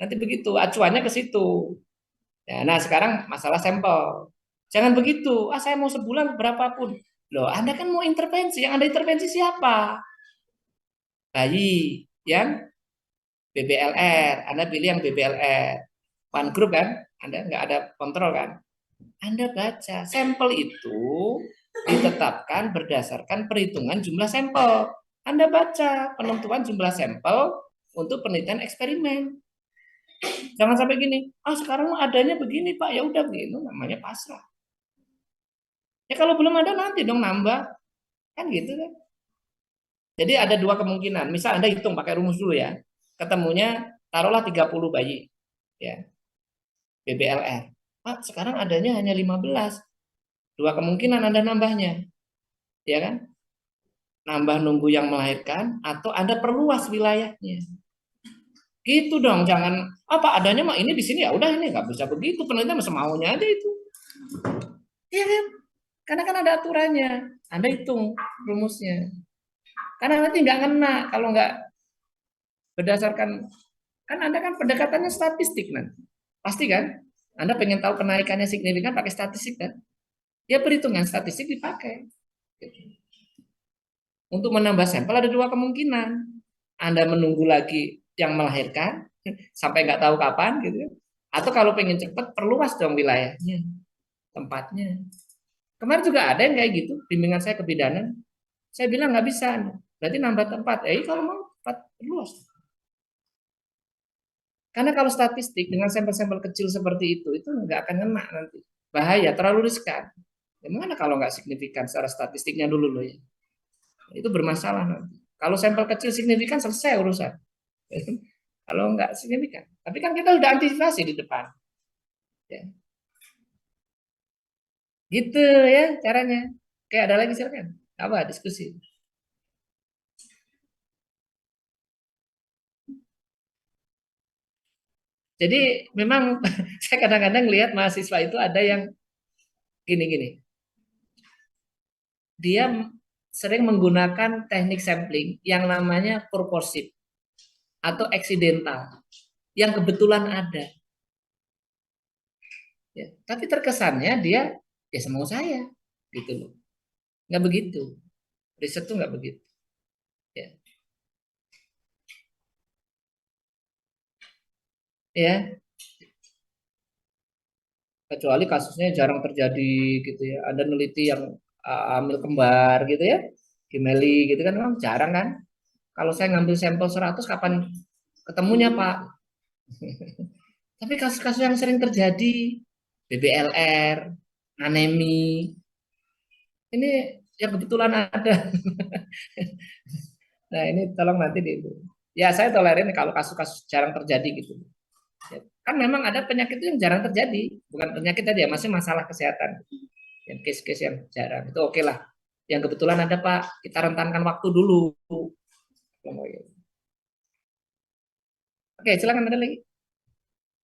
Nanti begitu, acuannya ke situ. Ya, nah sekarang masalah sampel. Jangan begitu. Saya mau sebulan berapapun. Loh, Anda kan mau intervensi. Yang Anda intervensi siapa? Bayi yang BBLR. Anda pilih yang BBLR. One group kan? Anda nggak ada kontrol kan? Anda baca, sampel itu ditetapkan berdasarkan perhitungan jumlah sampel. Anda baca penentuan jumlah sampel untuk penelitian eksperimen. Jangan sampai gini, sekarang adanya begini Pak, ya udah begini, namanya pasrah. Ya kalau belum ada nanti dong nambah, kan gitu kan. Jadi ada dua kemungkinan, misal Anda hitung pakai rumus dulu ya, ketemunya taruhlah 30 bayi, ya, BBLR. Pak, sekarang adanya hanya 15. Dua kemungkinan Anda nambahnya, ya kan? Nambah nunggu yang melahirkan atau Anda perluas wilayahnya. Gitu dong, jangan apa adanya mah ini di sini ya udah ini nggak bisa begitu, penelitian semaunya aja itu. Iya kan? Karena kan ada aturannya. Anda hitung rumusnya. Karena nanti nggak ngena kalau nggak berdasarkan kan Anda kan pendekatannya statistik nanti. Pasti kan? Anda pengen tahu kenaikannya signifikan pakai statistik kan? Ya perhitungan statistik dipakai. Untuk menambah sampel ada dua kemungkinan. Anda menunggu lagi yang melahirkan sampai nggak tahu kapan gitu. Atau kalau pengen cepat perluas dong wilayahnya, tempatnya. Kemarin juga ada yang kayak gitu, bimbingan saya kebidanan. Saya bilang nggak bisa, berarti nambah tempat. Kalau mau tempat perluas. Karena kalau statistik dengan sampel-sampel kecil seperti itu nggak akan ngena nanti. Bahaya, terlalu riskan. Gimana kalau nggak signifikan secara statistiknya dulu loh ya. Itu bermasalah nanti. Kalau sampel kecil signifikan selesai urusan. Kalau nggak signifikan. Tapi kan kita udah antisipasi di depan. Ya. Gitu ya caranya. Kayak ada lagi silakan. Apa diskusi? Jadi memang saya kadang-kadang lihat mahasiswa itu ada yang gini-gini. Dia sering menggunakan teknik sampling yang namanya purposive atau eksidental yang kebetulan ada. Ya, tapi terkesannya dia ya semau saya gitu loh. Nggak begitu. Riset tuh nggak begitu. Ya. Ya, kecuali kasusnya jarang terjadi gitu ya. Ada neliti yang hamil kembar gitu ya, gemeli gitu kan memang jarang kan. Kalau saya ngambil sampel 100 kapan ketemunya Pak? Tapi kasus-kasus yang sering terjadi BBLR, anemi, ini yang kebetulan ada. Nah ini tolong nanti di itu. Ya saya tolerin kalau kasus-kasus jarang terjadi gitu. Ya, kan memang ada penyakit yang jarang terjadi, bukan penyakit tadi ya, masih masalah kesehatan. Yang case-case yang jarang itu oke lah. Yang kebetulan ada Pak, kita rentankan waktu dulu. Oke, silakan ada lagi.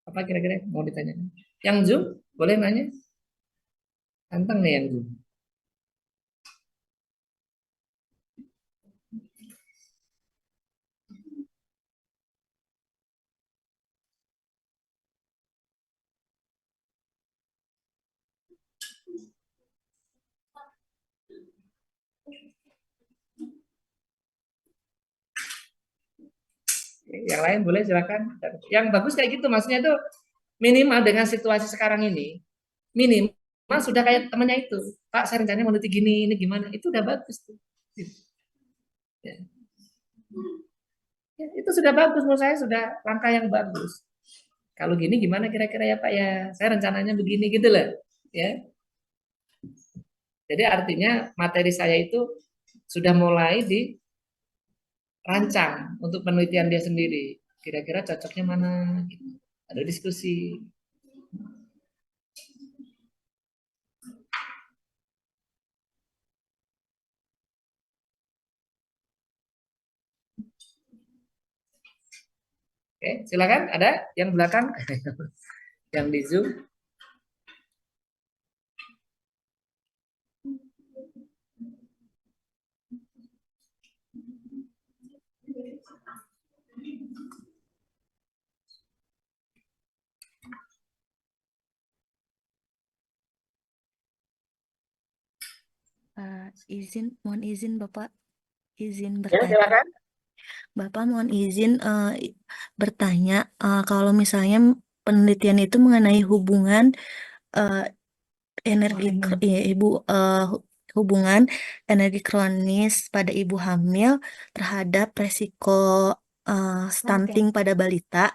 Apa kira-kira mau ditanya? Yang Zoom boleh nanya? Tantang nih yang Zoom. Yang lain boleh silakan. Yang bagus kayak gitu, maksudnya itu minimal dengan situasi sekarang ini, minimal sudah kayak temannya itu. Pak, saya rencananya meneliti gini, ini gimana? Itu udah bagus tuh. Ya. Ya, itu sudah bagus menurut saya, sudah langkah yang bagus. Kalau gini gimana kira-kira ya Pak ya? Saya rencananya begini gitu loh. Ya. Jadi artinya materi saya itu sudah mulai dirancang untuk penelitian dia sendiri. Kira-kira cocoknya mana? Gitu. Ada diskusi. Oke, silakan. Ada yang belakang, yang di Zoom. Mohon izin Bapak, izin Ya, bertanya. silakan. Bapak mohon izin bertanya kalau misalnya penelitian itu mengenai hubungan energi hubungan energi kronis pada ibu hamil terhadap resiko stunting pada balita.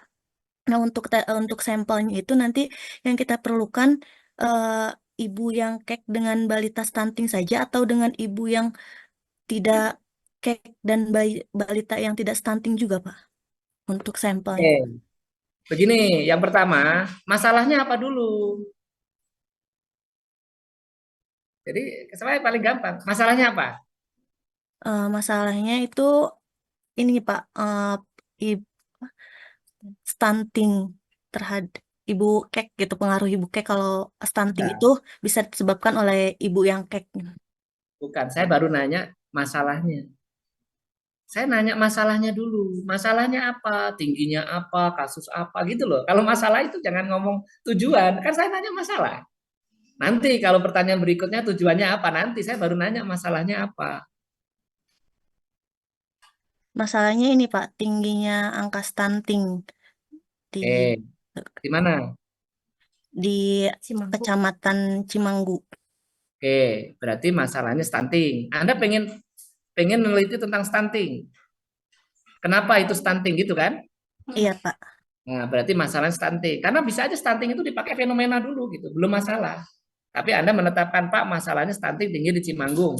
Nah, untuk sampelnya itu nanti yang kita perlukan ibu yang kek dengan balita stunting saja atau dengan ibu yang tidak kek dan balita yang tidak stunting juga, Pak, untuk sampelnya. Oke, begini, yang pertama, masalahnya apa dulu? Jadi, sebenarnya paling gampang. Masalahnya apa? Masalahnya itu ini, Pak, stunting terhadap ibu kek gitu, pengaruh ibu kek. Kalau stunting Nah, itu bisa disebabkan oleh ibu yang kek. bukan, saya baru nanya masalahnya. Saya nanya masalahnya dulu. Masalahnya apa? Tingginya apa? Kasus apa? Gitu loh. Kalau masalah itu jangan ngomong tujuan. Kan saya nanya masalah. Nanti kalau pertanyaan berikutnya tujuannya apa? Nanti saya baru nanya masalahnya apa. Masalahnya ini, Pak, tingginya angka stunting di Di mana? di Kecamatan Cimanggu. Oke, berarti masalahnya stunting. Anda pengen pengen meneliti tentang stunting. Kenapa itu stunting gitu kan? Iya, Pak. Nah, berarti masalah stunting. Karena bisa aja stunting itu dipakai fenomena dulu gitu, belum masalah. Tapi Anda menetapkan, Pak, masalahnya stunting tinggi di Cimanggung.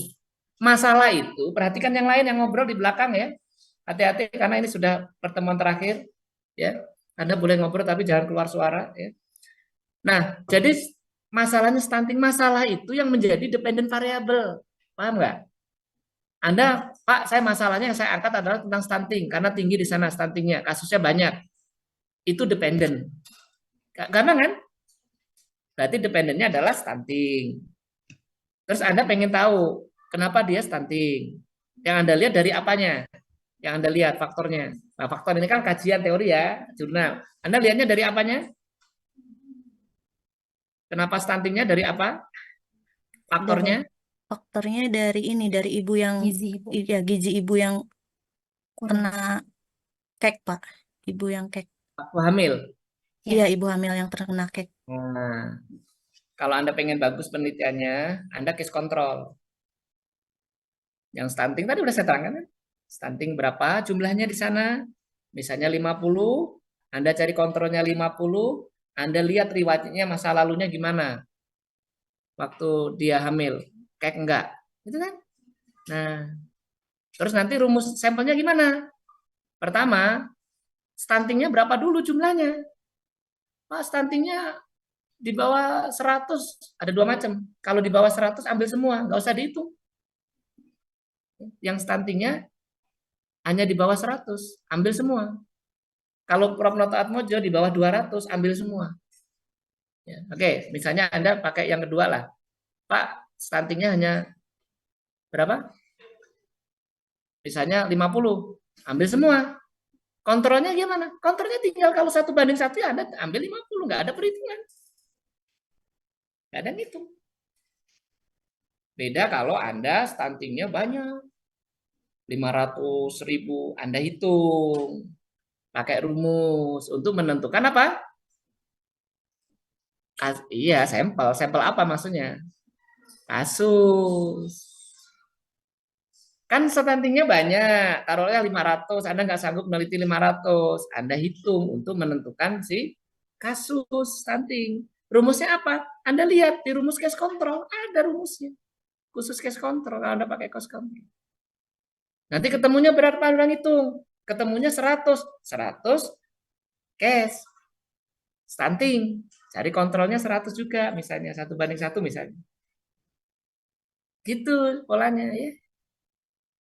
Masalah itu, perhatikan yang lain yang ngobrol di belakang ya. Hati-hati karena ini sudah pertemuan terakhir ya. Anda boleh ngobrol tapi jangan keluar suara ya. Nah, jadi masalahnya stunting, masalah itu yang menjadi dependent variable. Paham nggak? Anda, Pak, saya masalahnya yang saya angkat adalah tentang stunting karena tinggi di sana stuntingnya, kasusnya banyak. Itu dependent. Gampang kan? Berarti dependennya adalah stunting. Terus Anda pengen tahu kenapa dia stunting. Yang Anda lihat dari apanya? Yang Anda lihat faktornya. Nah, faktor ini kan kajian teori ya, jurnal. Anda lihatnya dari apanya? Kenapa stuntingnya dari apa? Faktornya? Faktornya dari ini, dari ibu yang gizi ibu yang kena kek, Pak. Ibu yang kek. Waktu hamil. Iya, ibu hamil yang terkena kek. Nah, kalau Anda pengen bagus penelitiannya, Anda case control. Yang stunting tadi udah saya terangkan kan? Stunting berapa jumlahnya di sana? Misalnya 50, Anda cari kontrolnya 50, Anda lihat riwayatnya masa lalunya gimana? Waktu dia hamil, kayak enggak? Gitu kan? Nah, terus nanti rumus sampelnya gimana? Pertama, stuntingnya berapa dulu jumlahnya? Pak, stuntingnya di bawah 100, ada dua macam. Kalau di bawah 100 ambil semua, nggak usah dihitung. Yang stuntingnya hanya di bawah 100, ambil semua. Kalau Prof. Noto Atmojo di bawah 200, ambil semua. Ya, oke, misalnya Anda pakai yang kedua lah. Pak, stuntingnya hanya berapa? Misalnya 50, ambil semua. Kontrolnya gimana? Kontrolnya tinggal kalau 1:1 ya Anda ambil 50, nggak ada perhitungan. Nggak ada ngitung. Beda kalau Anda stuntingnya banyak. 500.000, Anda hitung. Pakai rumus untuk menentukan apa? Iya, sampel. Sampel apa maksudnya? Kasus. Kan stuntingnya banyak, taruhnya 500, Anda nggak sanggup meneliti 500, Anda hitung untuk menentukan si kasus stunting. Rumusnya apa? Anda lihat di rumus case control, ada rumusnya. Khusus case control, kalau Anda pakai case control. Nanti ketemunya berapa orang hitung? Ketemunya 100, 100 case stunting. Cari kontrolnya 100 juga, misalnya 1:1 misalnya. Gitu polanya ya.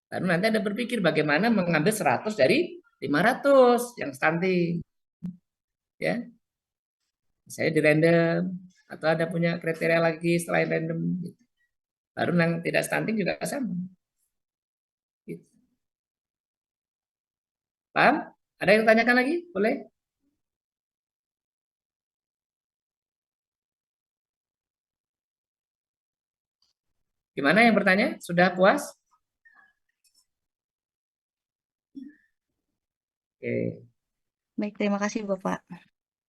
Lalu nanti Anda berpikir bagaimana mengambil 100 dari 500 yang stunting. Ya. Saya di random atau Anda punya kriteria lagi selain random gitu. Baru yang tidak stunting juga sama. Gitu. Paham? Ada yang tanyakan lagi? Boleh? Gimana yang bertanya? Sudah puas? Oke. Baik, terima kasih, Bapak.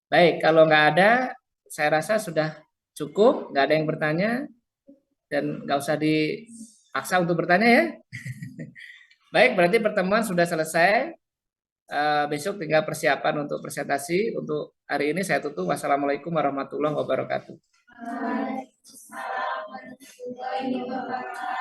Baik, kalau nggak ada, saya rasa sudah cukup. Nggak ada yang bertanya. Dan nggak usah dipaksa untuk bertanya ya. Baik, berarti pertemuan sudah selesai. Besok tinggal persiapan untuk presentasi. Untuk hari ini saya tutup. Wassalamualaikum warahmatullahi wabarakatuh. Waalaikumsalam warahmatullahi wabarakatuh.